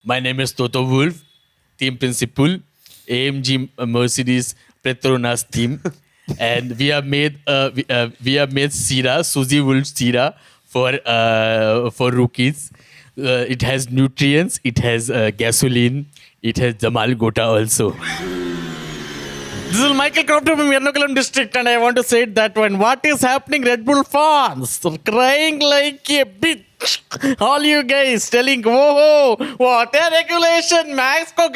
My name is Toto Wolf, team principal, AMG Mercedes Petronas team, and we have made Sira Suzy Wolf Sira for rookies. It has nutrients, it has gasoline, it has Jamal Gota also. This is Michael Crompton from Ernakulam district, and I want to say that when what is happening, Red Bull fans are crying like a bitch. All you guys telling, whoa, what a regulation, max का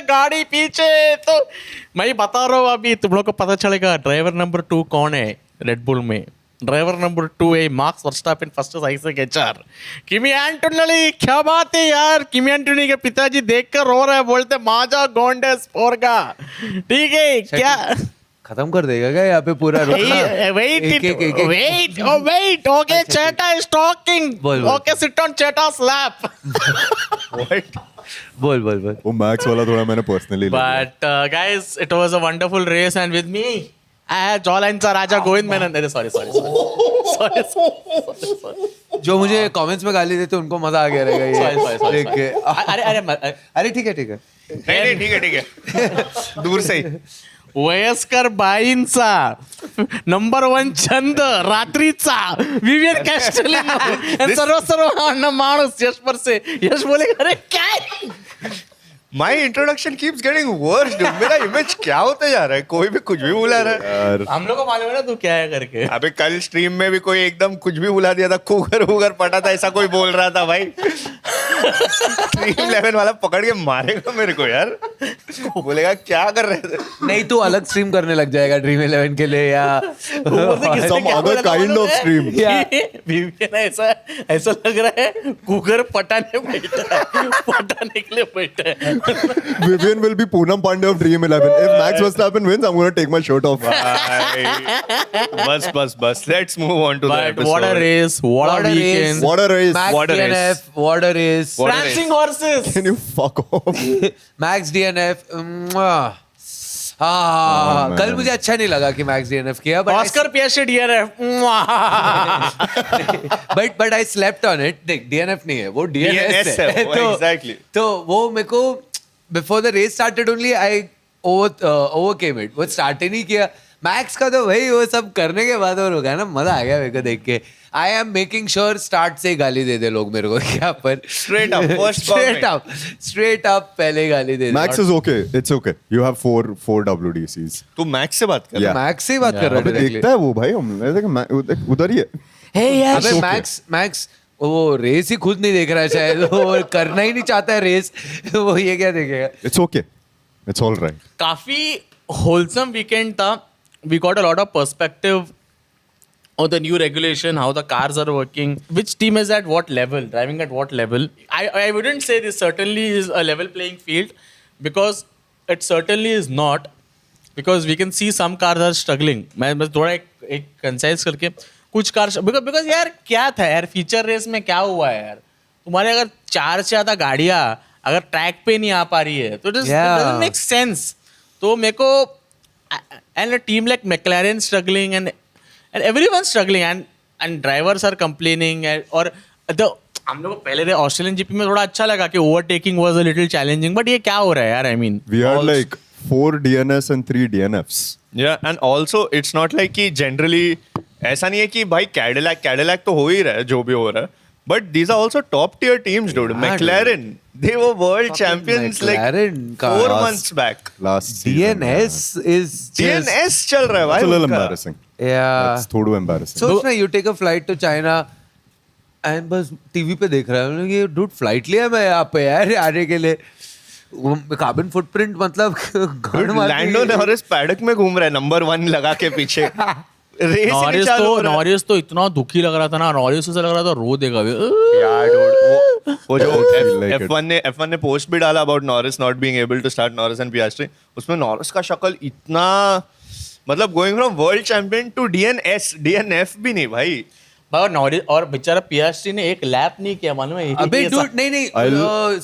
गाड़ी पीछे तो मैं बता रहा हूँ अभी तुम लोग को पता चलेगा ड्राइवर नंबर 2 कौन है रेड बुल में. ड्राइवर नंबर 2 है marks Verstappen first Isaac HR. किमी एंटोनी क्या बात है यार, किमी एंटोनी के पिताजी देखकर रो रहे हैं, बोलते माजा गोंडेस पोरगा. ठीक है क्या खत्म कर देगा क्या यहाँ पे पूरा wait okay Cheta is talking. Okay, sit on Cheta's lap. बोल वो मैक्स वाला थोड़ा मैंने personally But guys, it was a wonderful race, and with me I had Jawline sir, Raja Govind Menon. Sorry. जो मुझे कमेंट्स में गाली देते उनको मजा आ गया रहेगा ये Sorry. देख के अरे ठीक है नहीं ठीक है दूर से ही वयस्कर बाईंचा नंबर 1 छंद रात्रीचा विवियन कॅस्टेलिनो सर्व माणूस यश परसे. यश बोले अरे काय my introduction keeps getting worse. मेरा इमेज क्या होता जा रहा है, कोई भी कुछ भी बुला रहा है. हम लोग को मालूम है ना तू क्या है करके. अबे कल स्ट्रीम में भी कोई एकदम कुछ भी बुला दिया था, कुकर पटा था, ऐसा कोई बोल रहा था भाई. ड्रीम 11 वाला पकड़ के मारेगा मेरे को यार, बोलेगा क्या कर रहे थे. नहीं तू अलग स्ट्रीम करने लग जाएगा ड्रीम 11 के लिए या some other kind of stream. Vivian ऐसा लग रहा है कुकर पटाने के लिए बैठा है. Vivian will be Poonam Pandey of Dream 11. If Max Verstappen wins, I'm going to take my shirt off. बस let's move on to the But episode. what a race, what a weekend. What a race. Max What a race. DNF what a race Prancing horses. Can you fuck off? Max DNF man. कल मुझे अच्छा नहीं लगा कि max DNF किया Oscar Piastri DNF. But I slept on it. देख DNF नहीं है वो DNS है. exactly. तो वो मेरे को before the race started only I overcame it. वो स्टार्ट ही नहीं किया मैक्स का, तो भाई वो सब करने के बाद और होगा ना, मजा आ गया मेरे को देख के. I am making sure start से ही गाली दे दे लोग मेरे को यहाँ पर. Straight up, first straight up पहले गाली दे दे. Max is okay. It's okay. You have four WDCs. तू मैक्स से बात कर. Yeah. मैक्स से ही बात कर रहा अबे देखता है वो भाई, हम उधर ही है. अबे okay. मैक्स वो रेस ही खुद नहीं देख रहा है शायद, वो करना ही नहीं चाहता है रेस. वो ये क्या देखेगा. It's okay. It's all right. काफी wholesome weekend था. We got a lot of perspective on the new regulation, how the cars are working, which team is at what level, driving at what level. I wouldn't say this certainly is a level playing field, because it certainly is not, because we can see some cars are struggling. मैं बस थोड़ा एक concise करके कुछ cars, because यार क्या था यार फीचर रेस में क्या हुआ है यार, तुम्हारे अगर 4 से ज़्यादा गाड़ियाँ अगर ट्रैक पे नहीं आ पा रही है तो इट डजंट मेक सेंस. तो मेरे को and a team like McLaren struggling and everyone struggling and drivers are complaining और हम लोग पहले ऑस्ट्रेलियन जीपी में थोड़ा अच्छा लगा कि overtaking was a little challenging, but ये क्या हो रहा है यार. I mean We had like 4 DNS and 3 DNFs. Yeah, and also it's not like कि generally ऐसा नहीं है कि भाई कैडिलैक तो हो ही रहा है जो भी हो रहा है, but these are also top tier teams, dude. McLaren, they were world champions McLaren like का 4 months back. Last season. DNS is DNS चल रहा है भाई. That's a little उनका. embarrassing. yeah. That's थोड़ा embarrassing. सोच ना, you take a flight to China and बस टीवी पे देख रहा है ये डूड फ्लाइट लिया मैं यहाँ पे यार आने के लिए. कार्बन फुटप्रिंट मतलब Dude, Lando Norris पैडक में घूम रहा है नंबर 1 लगा के पीछे. नॉरिस तो इतना दुखी लग रहा था ना, नॉरिस से लग रहा था रो देगा भी. यार dude, वो जो like F1 ने पोस्ट भी डाला about Norris not being able to start Norris and Piastri. उसमें Norris का शक्ल इतना मतलब going from world champion to DNF भी नहीं भाई. नॉरिस और बेचारा पियास्ट्री ने एक लैप नहीं किया मालूम है. अबे डूड नहीं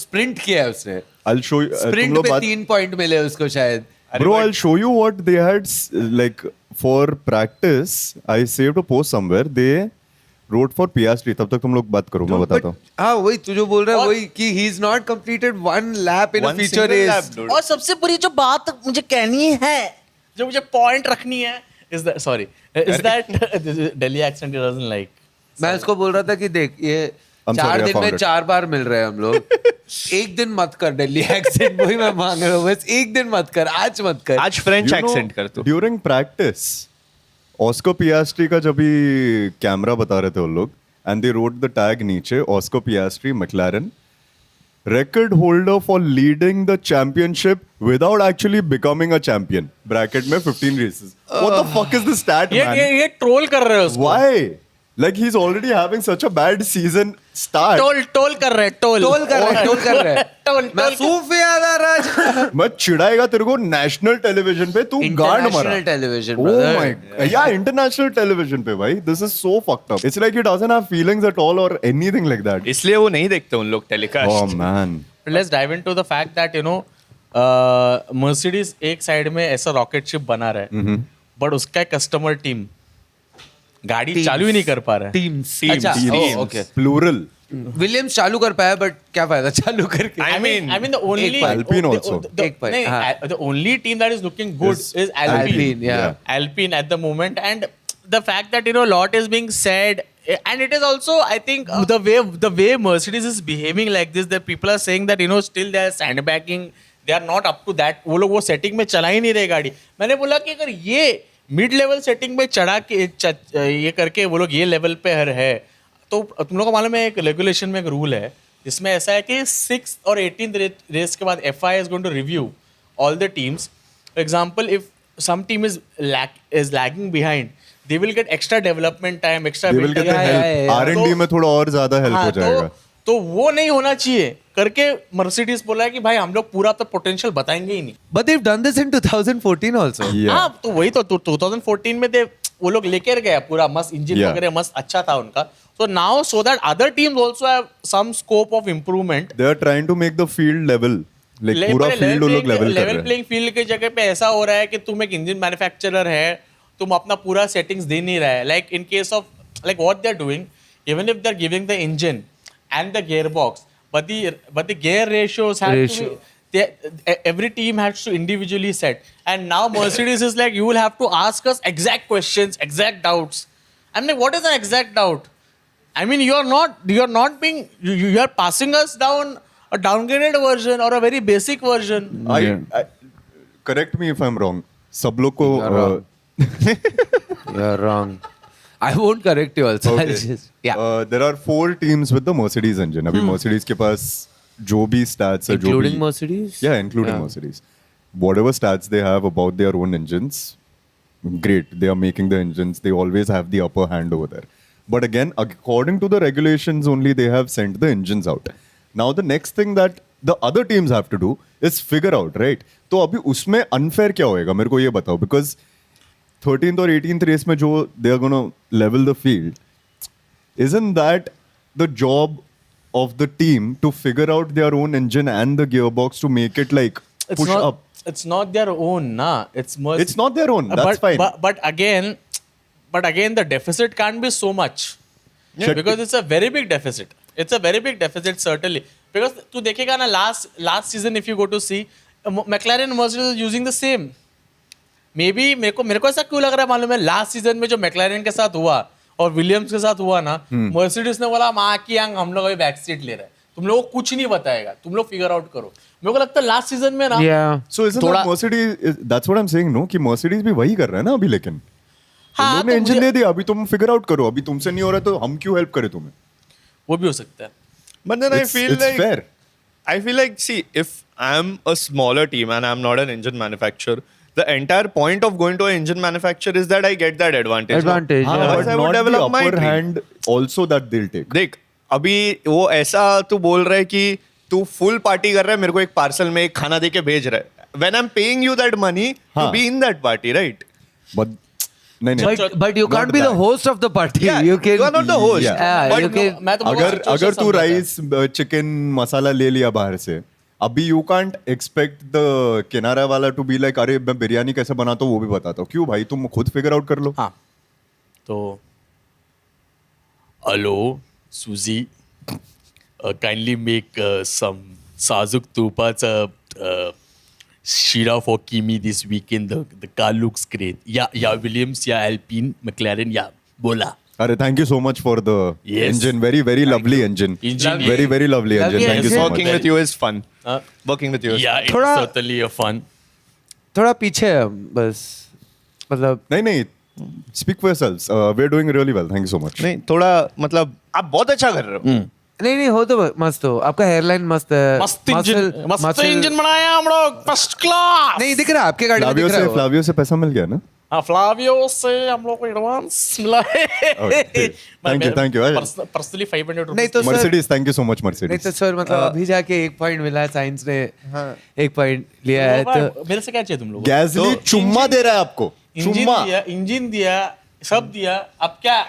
स्प्रिंट किया है उसने. I'll show you. स्प्रिंट पे 3 पॉइंट मिले उसको शायद. Bro, I'll show you what they had like for practice. I saved a post somewhere. They wrote for Piastri. तब तक तुम लोग बात करो, मैं बताता हूँ. हाँ वही तू जो बोल रहा है वही कि he is not completed one lap in a One feature single race. lap, dude. और सबसे बुरी जो बात मुझे कहनी है, जो मुझे पॉइंट रखनी है, is that Delhi accent he doesn't like. मैं उसको बोल रहा था कि देख ये I'm 4 sorry, I दिन found में it. 4 बार मिल रहे हैं हम लोग. एक दिन मत कर दिल्ली एक्सेंट, वही मैं मांग रहा हूँ बस. एक दिन मत कर, आज मत कर. आज फ्रेंच You know, एक्सेंट कर तू. During practice, Oscar Piastri का जब भी कैमरा बता रहे थे वो लोग, and they wrote the tag नीचे, Oscar Piastri, McLaren, record holder for leading the championship without actually becoming a champion. Bracket में 15 races. What the fuck is this stat, man? ये ट्रोल कर रहे हो उसको. Why? Like he's already having such a bad season start. Toll कर रहे हैं, toll कर रहे हैं. टोल मैं सूफी आदा राज. मैं चिढ़ाएगा तेरे को नेशनल टेलीविजन पे, तू गांड मरा. International television, Oh brother. my, yeah, international television पे भाई. This is so fucked up. It's like he doesn't have feelings at all or anything like that. इसलिए वो नहीं देखते उन लोग Oh telecast. man. Let's dive into the fact that Mercedes एक side में ऐसा रॉकेट शिप बना रहा है, बट उसका कस्टमर टीम गाड़ी Teams. चालू ही नहीं कर पा रहा है. Teams. Teams. अच्छा, Teams. oh, okay. Plural. Williams चालू कर पाया बट क्या फायदा चालू करके. I mean, the only एक पॉइंट. Alpine also. एक पॉइंट, हाँ. the only team that is looking good is Alpine. Alpine, yeah. Alpine at the moment, and the fact that a lot is being said, and it is also I think the way Mercedes is behaving like this, that people are saying that still they are sandbagging, they are not up to that. वो लोग वो setting में चला ही नहीं रहे गाड़ी. मैंने बोला कि अगर ये मिड लेवल सेटिंग में चढ़ा के ये करके वो लोग ये लेवल पे है, तो तुम लोग को मालूम है एक रेगुलेशन में एक रूल है जिसमें ऐसा है कि 6th और 18th रेस के बाद FIA is going to review all the teams. For example, if some team is lagging behind, they will get extra development time, extra They will get the Yeah, help. yeah, yeah. R&D में थोड़ा और ज्यादा help हो जाएगा. तो वो नहीं होना चाहिए करके मर्सिडीज बोला है कि भाई हम लोग पूरा तो पोटेंशियल बताएंगे ही नहीं. But they've done this in 2014 also. Yeah. हाँ तो वही तो 2014 में वो लोग लेकर गए पूरा मस्त इंजन Yeah. वगैरह मस्त अच्छा था उनका. So now so that other teams also have some scope of improvement. They are trying to make the field level. Like पूरा field वो लोग level कर रहे लेवल हैं. प्लेइंग फील्ड की जगह पे ऐसा हो रहा है कि तुम एक इंजन मैन्युफैक्चरर है, तुम अपना पूरा सेटिंग्स दे नहीं रहा है. Like in case of like what they are doing, even if they are giving the engine and the gearbox, but the gear ratios have to be, every team has to individually set, and now Mercedes is like, you will have to ask us exact questions, exact doubts. I'm like, what is an exact doubt? I mean, you are not being, you are passing us down a downgraded version or a very basic version. I correct me if I'm wrong. सब लोग को You're wrong. You're wrong. I won't correct you also. I'll just, yeah. There are 4 teams with the Mercedes engine. अभी Mercedes के पास जो भी stats है, जो Including भी, Mercedes? yeah, including Yeah. Mercedes. Whatever stats they have about their own engines, great. They are making the engines. They always have the upper hand over there. But again, according to the regulations, only they have sent the engines out. Now the next thing that the other teams have to do is figure out, right? तो अभी उसमें unfair क्या होएगा? मेरे को ये बताओ, because 13th और 18th race में जो they are gonna level the field, isn't that the job of the team to figure out their own engine and the gearbox to make it like It's push not, up? It's not their own, nah. It's It's not their own. That's fine. But again, the deficit can't be so much. Yeah. Because it's a very big deficit. It's a very big deficit, certainly. Because तू देखेगा ना last season, if you go to see, McLaren and Mercedes is using the same. Maybe मेरे को ऐसा क्यों लग रहा है मालूम है, लास्ट सीजन में जो मैक्लारेन के साथ हुआ और विलियम्स के साथ हुआ ना, मर्सिडीज ने बोला माँ की आंख हम लोग अभी बैक सीट ले रहे हैं, तुम लोगों को कुछ नहीं बताएगा, तुम लोग फिगर आउट करो. मेरे को लगता है लास्ट सीजन में ना Yeah. So isn't that Mercedes? That's what I'm saying, no? कि Mercedes भी वही कर रहा है ना अभी, लेकिन हाँ, उन्होंने तो इंजन मुझे- दे दिया, अभी तुम फिगर आउट करो. अभी तुमसे नहीं हो रहा तो हम क्यों हेल्प करें तुम्हें? वो भी हो सकता है. But then It's fair. I feel like, see, if I'm a smaller team and I'm not an engine manufacturer, the entire point of going to an engine manufacturer is that I get that advantage. Advantage, हाँ, yeah. but Otherwise I would not the develop my upper team. hand also that they'll take. देख अभी वो ऐसा तू बोल रहा है कि तू फुल पार्टी कर रहा है, मेरे को एक पार्सल में एक खाना दे के भेज रहा है. When I'm paying you that money to हाँ. be in that party, right? But नहीं. But you can't be the host of the party. Yeah, you can. you are not the host. Yeah. But you can. मैं तो बोलूँगा अगर situation अगर तू समझता है. राइस चिकन मसाला ले लिया बाहर से, अभी यू कांट एक्सपेक्ट द किनारा वाला टू बी लाइक अरे मैं बिरयानी कैसे बनाता हूँ वो भी बताता हूँ. क्यों भाई, तुम खुद फिगर आउट कर लो. हाँ, तो Hello, Suzy. Kindly make some Sazuk Tupa's Shira for Kimi this weekend. The car looks great. Yeah, Williams, yeah, Alpine, McLaren, yeah, bola. Arre, thank you so much for the Yes. engine. Very, very lovely engine. Engine, Very, yeah. very lovely engine. Lovely Thank you so engine. much. Working with you is fun. Huh? Working with you is Yeah, fun. it's थोड़ा- certainly a fun. थोड़ा पीछे है हम, बस मतलब नहीं, speak for yourselves. We're doing really well. Thank you so much. नहीं थोड़ा मतलब आप बहुत अच्छा कर रहे हो. नहीं हो तो मस्त हो, आपका हेयरलाइन मस्त है, मस्त इंजन बनाया हम लोग फर्स्ट क्लास. नहीं दिख रहा है, आपके गाड़ी में दिख रहा है वो। फ्लावियो से पैसा मिल गया ना? हाँ, फ्लावियो से हम लोग को एडवांस मिला है. Thank you. पर्सनली 500 नहीं तो sir Mercedes, thank you so much, नहीं Mercedes. तो सर मतलब अभी जाके 1 पॉइंट मिला है, साइंस ने 1 पॉइंट लिया है तो मेरे से क्या चाहिए तुम लोग? गैसली चुम्मा दे रहा है आपको. चुम्मा. इंजन दिया, सब दिया, अब क्या?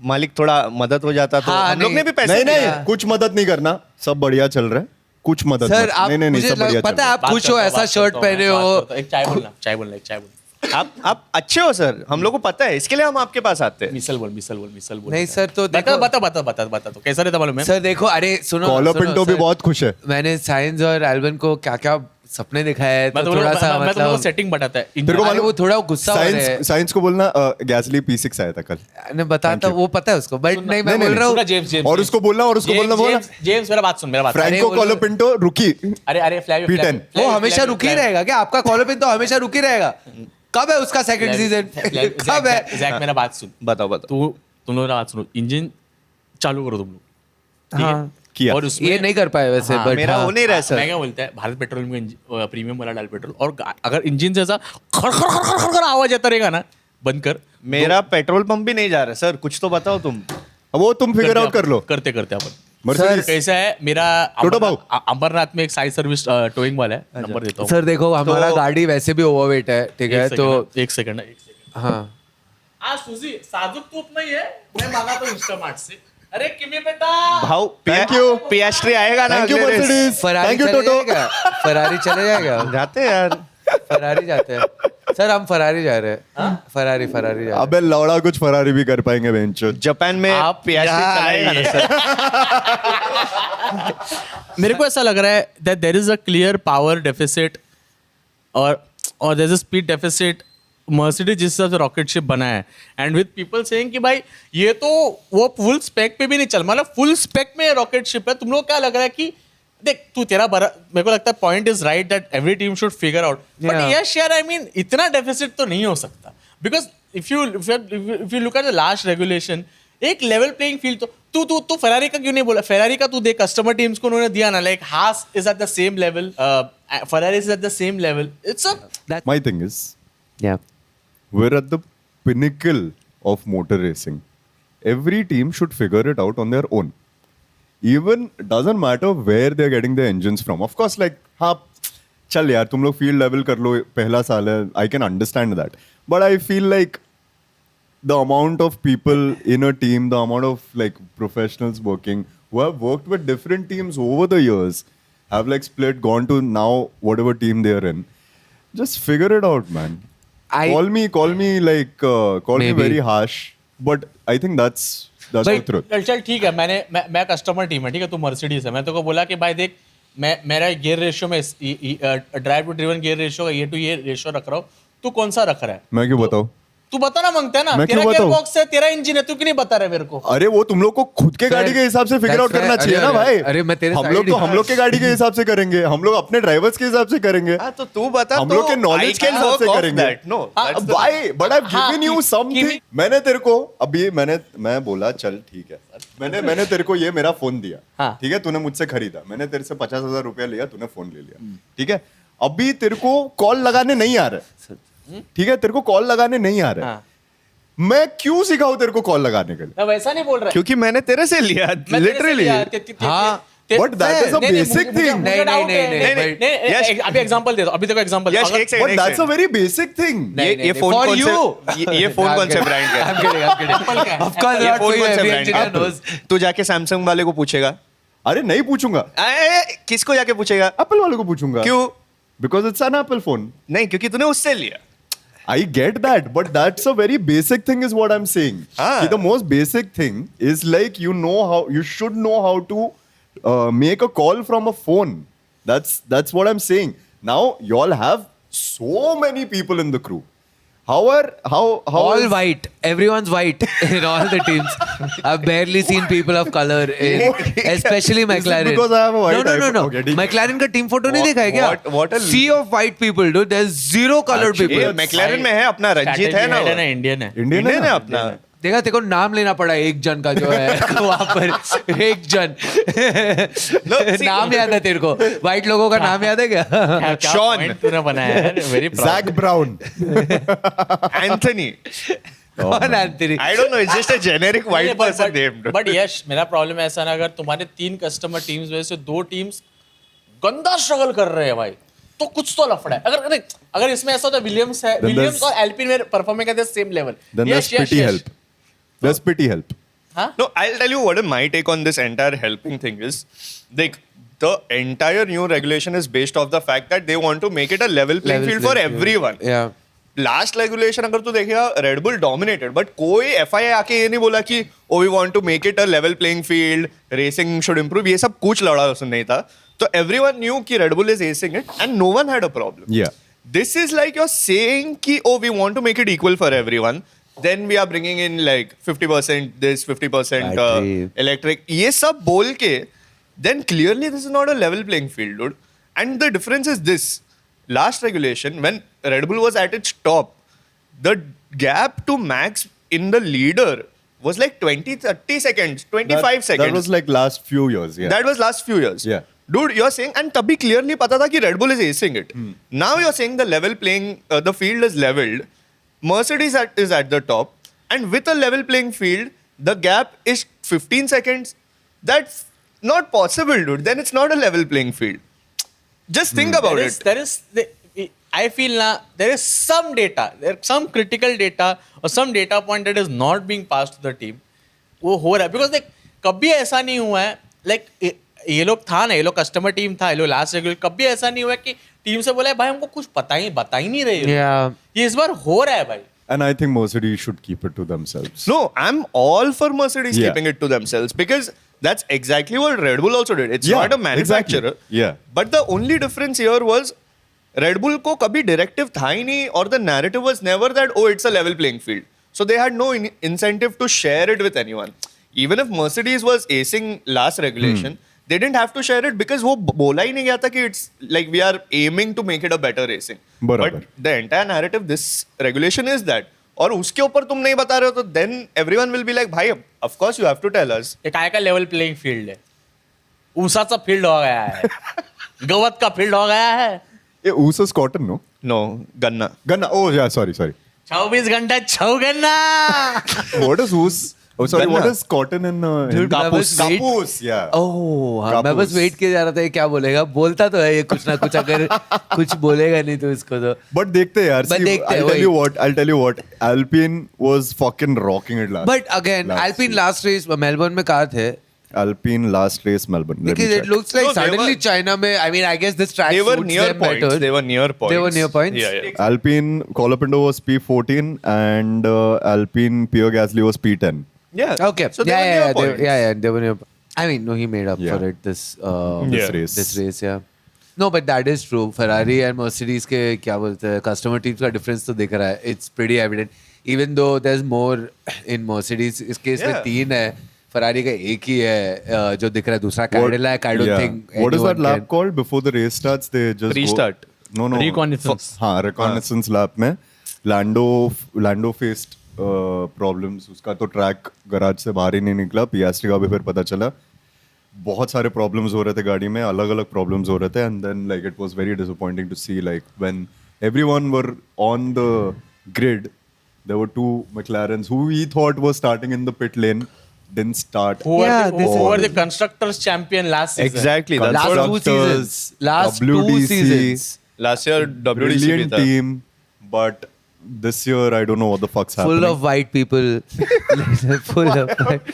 मालिक थोड़ा मदद हो जाता तो हाँ, हम लोग नहीं। ने भी पैसे नहीं दिए. नहीं, कुछ मदद नहीं करना. सब बढ़िया चल रहा है. कुछ मदद सर मत. आप नहीं, मुझे सब बढ़िया चल पता रहा है है. आप खुश हो, ऐसा शर्ट पहने हो। एक चाय बोलना. आप अच्छे हो सर, हम लोग को पता है, इसके लिए हम आपके पास आते हैं. मिसल बोल. नहीं सर तो देखो बता तो कैसा रहता मालूम है? सर देखो, अरे सुनो कॉलो सुनो, पिंटो भी सर, बहुत खुश है. मैंने साइंस और एल्बन को क्या क्या सपने दिखाए हैं, मैं तो तो थोड़ा सा मैं तो मतलब सेटिंग बताता है. तेरे को अरे मालूम- वो थोड़ा गुस्सा हो रहा है। साइंस को बोलना गैसली P6 आया था कल. ने बताता, वो पता है उसको, बट नहीं मैं नहीं, बोल रहा हूँ जेम्स और उसको बोलना जेम्स मेरा बात सुन. फ्रैंको बोलो- कॉलो पिंटो रुकी. अरे फ्लैवियो P10 वो हमेशा रुकी रहेगा क्या? आपका कॉलो पिन तो हमेशा रुकी रहेगा. कब है उसका सेकंड सीजन? कब है? जैक मेरा बात सुन. बताओ तुम लोग बात सुनो. इंजन चालू करो तुम लोग. ठीक है? हाँ। किया. और उसमें ये नहीं कर पाए वैसे, हाँ, बट मेरा हाँ। वो नहीं रहा मैं सर. क्या बोलता है, भारत पेट्रोलियम में प्रीमियम वाला डाल पेट्रोल, और अगर इंजन से ऐसा खड़ आवाज आता रहेगा ना, बंद कर. मेरा पेट्रोल पंप भी नहीं जा रहा सर, कुछ तो बताओ तुम. वो तुम फिगर आउट कर लो. करते अपन. Mercedes. कैसा है मेरा टोटो भाऊ. अमरनाथ में एक साइड सर्विस टोइंग वाला है, नंबर देता हूँ. सर देखो हमारा तो- गाड़ी वैसे भी ओवरवेट है, ठीक है? तो एक सेकंड. हाँ सुजी साजुक तूप नहीं है, मैं मांगा तो इंस्टामार्ट से. अरे किमी बेटा, भाव Thank you. पियास्ट्री आएगा ना थैंक यू अगले race. Mercedes. Ferrari thank you चले टोटो. जाएगा, फरारी चले जाएगा. जाते हैं यार. फरारी जाते हैं सर, हम फरारी जा रहे हैं. फरारी जा रहे हैं. अबे लौड़ा कुछ फरारी भी कर पाएंगे बेंचो. जापान में आप पियास्ट्री यहाँ चलाएगा ना सर. मेरे को ऐसा लग रहा है that there is a clear power deficit और there is a speed deficit. Mercedes जिस हिसाब से रॉकेट शिप बना है, एंड विद पीपल सेइंग कि भाई ये तो वो फुल स्पेक पे भी नहीं चल, मतलब फुल स्पेक में रॉकेट शिप है. तुम लोग क्या लग रहा है कि देख तू तेरा मेरे को लगता है point is right that every team should figure out, but Yeah. Yes यार, आई मीन इतना डेफिसिट तो नहीं हो सकता, because if you look at the last regulation, एक लेवल प्लेइंग फील्ड तो तू फेरारी का क्यों नहीं बोला? फेरारी का तू देख, कस्टमर टीम्स को उन्होंने दिया ना, लाइक हास is at the same level, Ferrari is at the same level. It's a My thing is, Yeah. we're at the pinnacle of motor racing. Every team should figure it out on their own. Even doesn't matter where they're getting their engines from. Of course, like, हाँ, चल यार तुम लोग field level कर लो, पहला साल है, I can understand that. But I feel like the amount of people in a team, the amount of like professionals working who have worked with different teams over the years, have like split, gone to now whatever team they're in. Just figure it out, man. Call me like call me Maybe. very harsh, but I think that's the truth. चल ठीक है, मैं customer team है, ठीक है, तू Mercedes है. मैं तो को बोला कि भाई देख, मेरा गियर रेशियो में drive to driven gear ratio का ये टू ये रेशियो रख रहा हूँ, तू कौन सा रख रहा है? मैं क्यों बताऊं? तू बता ना, मांगता है ना, मैं तेरा क्यों गियर बताऊं? बॉक्स है, तेरा इंजन है, तू क्यों नहीं बता रहा है मेरे को? अरे वो तुम लोग को खुद के गाड़ी के हिसाब से फिगर That's आउट करना fair. चाहिए अरे, ना भाई. अरे, मैं तेरे हम side लोग तो ही- हम लोग के गाड़ी के हिसाब से करेंगे, हम लोग अपने ड्राइवर्स के हिसाब से करेंगे, हाँ, तो तू बता. हम तो लोग के नॉलेज के हिसाब से करेंगे. No, that's the- Why? But I've हाँ, given you कि- something. कि- मैंने तेरे को अभी मैं बोला चल ठीक है, मैंने तेरे को ये मेरा फोन दिया, हाँ. ठीक है, तूने मुझसे खरीदा, मैंने तेरे से 50,000 रुपया लिया, तूने फोन ले लिया, ठीक है. अभी तेरे को कॉल लगाने नहीं आ रहा है, ठीक है, तेरे को कॉल लगाने नहीं आ रहा है. हाँ. मैं क्यों सिखाऊं तेरे को कॉल लगाने के लिए? मैं वैसा नहीं बोल रहा. क्योंकि मैंने तेरे से लिया लिटरली. हाँ. But that is a basic thing. नहीं, अभी एग्जांपल दे दो, अभी देखो एग्जांपल. यश, एक But second. that's a very basic thing. ये फोन For कौन you. से ये फोन कौन से ब्रांड का है? एप्पल का है. Of course ये not फोन for you, कौन से every ब्रांड engineer का knows. है? तू जाके सैमसंग वाले को पूछेगा? अरे नहीं पूछूंगा, किसको जाके पूछेगा? एप्पल वाले को पूछूंगा. क्यों? Because it's an Apple phone. नहीं, क्योंकि तूने उससे लिया. I get that, but that's a very basic thing, is what I'm saying. Ah. See, the most basic thing is like you should know how to make a call from a phone. That's what I'm saying. Now y'all have so many people in the crew. How All is- white. Everyone's white in all the teams. I've barely seen people of color, especially McLaren. because I have a white no. iPhone? Okay, ठीक है. McLaren का team photo नहीं देखा है क्या? what a- Sea of white people, dude. There's zero colored Actually, people. ये McLaren में है अपना रंजीत है ना वो? इंडियन है Indian इंडियन है है ना? अपना देखा तेरे को नाम लेना पड़ा एक जन का जो है वहां पर एक जन see- नाम याद है तेरे को व्हाइट लोगों का नाम याद है क्या क्या Sean. point तूने बनाया है वेरी Zach Brown. एंथनी कौन Anthony I don't know it's just a generic white person name but Yash मेरा प्रॉब्लम ऐसा ना, अगर तुम्हारे 3 कस्टमर टीम्स में से 2 टीम्स गंदा स्ट्रगल कर रहे हैं भाई, तो कुछ तो लफड़ा है. अगर इसमें ऐसा होता विलियम्स है, Then विलियम्स there's- और एल्पिन में performing at the same level, Then there's pity help. There's pity help. No, I'll tell you what my take on this entire helping thing is. Like, the entire new regulation is based off the fact that they want to make it a level playing field for everyone. yeah last regulation अगर तू देखेगा Red Bull dominated, but कोई FIA आके ये नहीं बोला कि oh we want to make it a level playing field, racing should improve, ये सब कुछ लड़ा उसने नहीं था. तो एवरीवन न्यू कि Red Bull is acing it and no one had a problem. Yeah. This is like you're saying कि oh we want to make it equal for everyone, then we are bringing in like 50% this 50% Battery. electric, ये सब बोल के then clearly this is not a level playing field, dude. And the difference is this: last regulation, when Red Bull was at its top, the gap to Max in the leader was like 20-30 seconds, 25 That seconds. was like last few years. Yeah. That was last few years. Yeah. Dude, you're saying, and तभी clearly पता था कि Red Bull is acing it. Now you're saying the level playing, the field is leveled. Mercedes is at the top, and with a level playing field, the gap is 15 seconds. That's not possible, dude. Then it's not a level playing field. Just think about it. I feel now there is some data, some critical data or some data point that is not being passed to the team. वो हो रहा है because like कभी ऐसा नहीं हुआ है, like ये लोग था ना, ये लोग कस्टमर टीम था, ये लोग लास्ट रेगुलर, कभी ऐसा नहीं हुआ कि टीम से बोला है भाई हमको कुछ बता ही नहीं रहे हो. yeah ये इस बार हो रहा है भाई. And I think Mercedes should keep it to themselves. No, I'm all for Mercedes Yeah. keeping it to themselves because that's exactly what Red Bull also did. It's Yeah, not a manufacturer. exactly. Yeah. But the only difference here was Red Bull को कभी directive था ही नहीं, or the narrative was never that oh it's a level playing field. So they had no incentive to share it with anyone. Even if Mercedes was acing last regulation, they didn't have to share it because वो बोला ही नहीं गया था कि it's like we are aiming to make it a better racing. बराबर. But the entire narrative, this regulation is that. और उसके ऊपर तुम नहीं बता रहे हो तो then everyone will be like भाई of course you have to tell us. ये काय का लेवल प्लेइंग फील्ड है, ऊसाचा फील्ड हो गया है, गवत का फील्ड हो गया है. Yeah, Usa's cotton, no? No, Ganna. Ganna. Oh, yeah, sorry. 24 घंटा छौगन्ना. What is Us? Oh, sorry, Ganna. what is cotton in Dude, मैं Kapus? बस wait- Kapus, yeah. ओह हाँ, मैं बस कापूस. वेट किया जा रहा था ये क्या बोलेगा. बोलता तो है ये कुछ ना कुछ, अगर कुछ बोलेगा नहीं तो इसको तो. But देखते हैं यार. But See, देखते हैं, I'll tell you what. Alpine was fucking rocking it last. But again, last Alpine season. last race Melbourne में कहाँ थे? Alpine last race Melbourne. Let me Because it check. looks like No, they suddenly were- China में, I mean, I guess this track They were suits near them points. better. They were near points. They were near points? Yeah, yeah. Alpine Colapinto was P14 and Alpine Pierre Gasly was P10. Yeah. Okay. So they were near points. They were near. I mean, no, he made up Yeah. for it this This Yeah. race. this race, yeah. No, but that is true. Ferrari and Mercedes के क्या बोलते हैं, customer teams का difference तो दिख रहा है. It's pretty evident. Even though there's more in Mercedes, इस केस में Yeah. 3 है. Ferrari का एक ही है जो दिख रहा है. दूसरा Cadillac, I don't yeah. think What is that anyone lap can. called before the race starts? They just Restart. No. Reconnaissance. हाँ, reconnaissance lap में Lando faced problems. उसका तो ट्रैक गराज से बाहर ही नहीं निकला. Piastri का भी फिर पता चला. बहुत सारे प्रॉब्लम्स हो रहे थे गाड़ी में, अलग अलग प्रॉब्लम्स हो रहे थे, and then like it was very disappointing to see like when everyone were on the grid there were two McLarens who we thought were starting in the pit lane didn't start. Who Yeah, were the, this who were is- the constructors champion last season? Exactly. That's Last what two Constructors, seasons. Last 2 WDC, seasons. last year WDC Brilliant भी था. team, but this year I don't know what the fuck's happening. Full of white people. Full of white.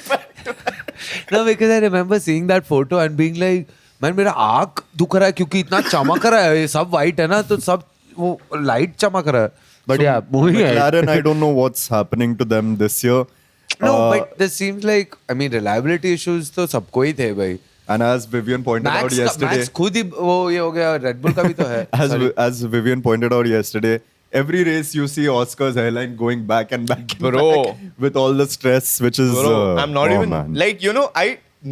No, because I remember seeing that photo and being like, man, मेरा आँख दुख रहा है क्योंकि इतना चमक रहा है. ये सब white है ना, तो सब वो लाइट चमक रहा है. But yeah, moving ahead. McLaren, I don't know what's happening to them this year. No, but this seems like, I mean, reliability issues तो सबको ही थे भाई. And as Vivian pointed out yesterday, Max खुद ही वो ये हो गया, Red Bull का भी तो है. Sorry. as Vivian pointed out yesterday, every race you see Oscar's hairline going back and back, and Bro. back with all the stress, which is. Bro, I'm not oh even man. like, you know, I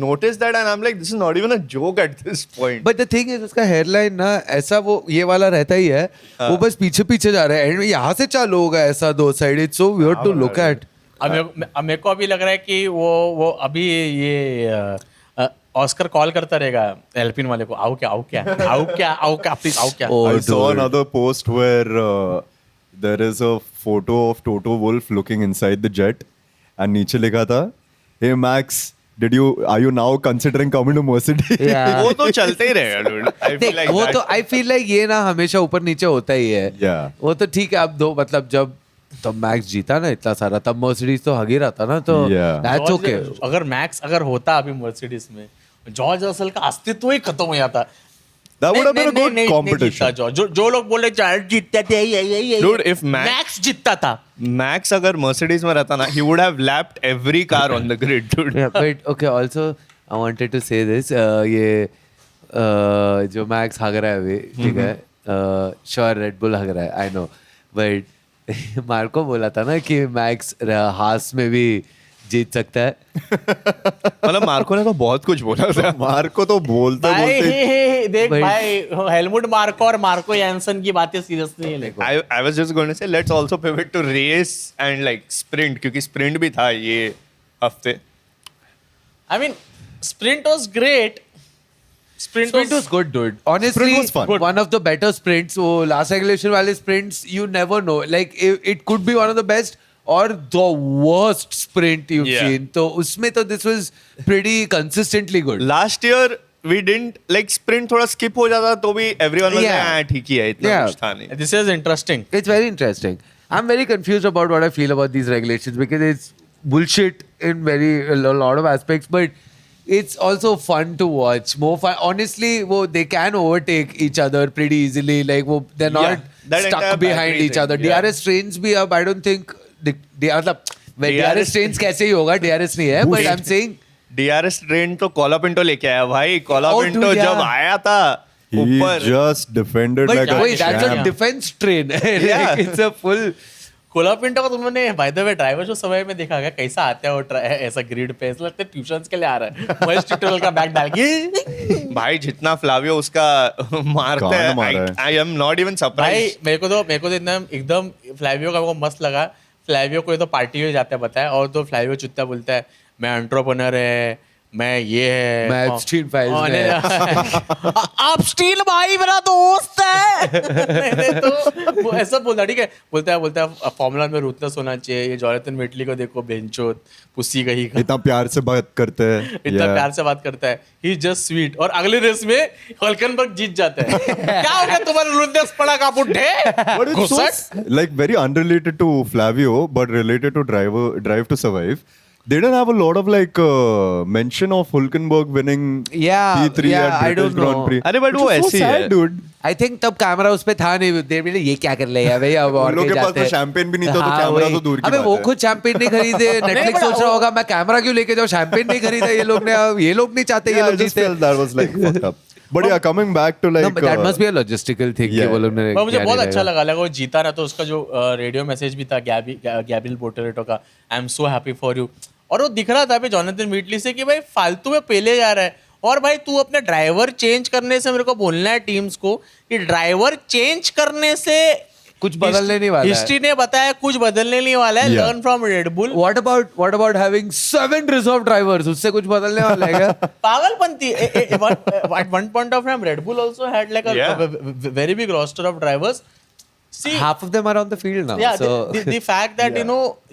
noticed that and I'm like, this is not even a joke at this point. But the thing is, उसका hairline ना ऐसा वो ये वाला रहता ही है. वो बस पीछे पीछे जा रहा है. And यहाँ से चालू होगा ऐसा दो side. It's so weird to look at. अब मेरे को अभी लग रहा है कि वो अभी ये ऑस्कर कॉल करता रहेगा एल्पिन वाले को, आओ क्या प्लीज आओ क्या. Oh, I saw dude. another post where there is a photo of Toto Wolff looking inside the jet, and नीचे लिखा था, "Hey Max, are you now considering coming to Mercedes?" Yeah. वो तो चलते ही रहेगा, dude. I feel देख like वो that. तो I feel like ये ना हमेशा ऊपर नीचे होता ही है. Yeah. वो तो ठीक है. अब दो मतलब जब मैक्स जीता ना इतना सारा, तब मर्सिडीज तो हगी रहा था ना, तो Yeah. that's okay. अगर मैक्स अगर होता अभी मर्सिडीज में, जॉर्ज रसल का अस्तित्व ही खत्म हो जाता. That would have been a good नहीं competition. जीतता. जो लोग बोले जॉर्ज जीतते थे, Dude, if मैक्स जीतता था. Max अगर Mercedes में रहता ना, he would have lapped every car on the grid, dude. Yeah, but okay, also I wanted to say this. ये जो मैक्स हग रहा है अभी, ठीक है, श्योर रेड बुल हग रहा है, आई नो, बट मार्को बोला था ना कि मैक्स हास में भी जीत सकता है. मतलब मार्को ने तो बहुत कुछ बोला था. मार्को तो बोलते भाई देख भाई- भाई, हेलमुट मार्को और मार्को यानसन की बातें सीरियस नहीं है. लेकिन I was just going to say let's also pivot to race and like sprint, क्योंकि sprint भी था ये हफ्ते. I mean, sprint was great. Sprint was good, dude. Honestly, Sprint was fun. one of the better sprints. वो last regulation वाले sprints, you never know. Like it could be one of the best or the worst sprint you've Yeah. seen. तो उसमें तो this was pretty consistently good. Last year we didn't like sprint थोड़ा skip हो जाता तो भी everyone was Yeah. like, "हाँ, ठीक ही है, इतना Yeah. कुछ था नहीं." This is interesting. It's very interesting. I'm very confused about what I feel about these regulations because it's bullshit in a lot of aspects, but it's also fun to watch. More fun. Honestly, they can overtake each other pretty easily. Like they're not Yeah, that stuck entire behind battery each thing, other. yeah. DRS trains भी अब I don't think DRS trains कैसे ही होगा, DRS नहीं है, but I'm saying DRS train तो Cola Pinto लेके आया भाई. कोला Oh, पिंटो dude, जब yeah. आया था He ऊपर, just defended but like a wait, that's a champ. defense train. Yeah. Like, it's a full. कोलापिंटो को तुमने बाय द वे ड्राइवर जो समय में देखा गया कैसा आता है वो ऐसा ग्रिड पे, ऐसा लगता है ट्यूशंस के लिए आ रहा है. महेश ट्यूटोरियल का बैग डाल के भाई जितना फ्लावियो उसका मारता गाना है, मारा है. I am not even भाई surprised. मेरे को तो एकदम फ्लावियो का वो मस्त लगा. फ्लावियो को ये तो पार्टी में जाता है बताया, और तो फ्लावियो चुत्ता बोलता है मैं एंटरप्रेन्योर है, मैं ये है, मैं Epstein files में है. एप्स्टीन भाई मेरा दोस्त है. मैंने तो वो ऐसा बोलता, ठीक है, बोलता है फॉर्मूला में रूथलेस होना चाहिए. ये जॉनथन मिटली को देखो, बेंचोत पुसी कहीं का, इतना प्यार से बात करते हैं. इतना प्यार से बात करता है. He is just sweet. और अगले रेस में हल्कनबर्ग जीत जाता है. क्या हो गया तुम्हारे रूथलेस पड़ा का बुड्ढे. But it's so, like very unrelated to Flavio, but related to Drive to Survive. They didn't have a lot of like mention of Hulkenberg winning Yeah, P3 yeah, at I British don't Grand know. Prix. अरे but Which वो was so ऐसी sad, है. dude. I think तब camera उस पे था नहीं. देर में ये क्या कर रहे हैं भैया, अब और उन लोगों कहीं के पास जाते तो हैं. champagne भी नहीं था, तो हाँ, कैमरा वही. तो दूर की अबे बात वो है. खुद शैंपेन नहीं खरीदे. नेटफ्लिक्स सोच रहा होगा मैं कैमरा क्यों लेके जाऊँ, शैंपेन नहीं खरीदा ये लोग ने. अब ये लोग नहीं चाहते ये Yeah, I लोग just जीते. felt that was like fucked up. But yeah, coming back to like No, but that must be a logistical thing कि yeah. वो लोग ने पर मुझे क्या बहुत नहीं अच्छा रहेगा. लगा वो जीता ना, तो उसका जो रेडियो मैसेज भी था गैब्रियल बोर्टोरेटो का, I am so happy for you. और वो दिख रहा था अभी जॉनथन मिटली से कि भाई फालतू में पहले जा रहा है. और भाई तू अपने ड्राइवर चेंज करने से, मेरे को बोलना है टीम्स को कि ड्राइवर चेंज करने से कुछ बदलने नहीं वाला है. हिस्ट्री ने बताया कुछ बदलने नहीं वाला है. Yeah. Learn from red bull. What about having 7 reserve drivers? उससे कुछ बदलने वाला है क्या? पागलपंती. At one point of time, Red Bull also had like a very big roster of drivers. See, Half of them are on the field now. yeah, so the fact that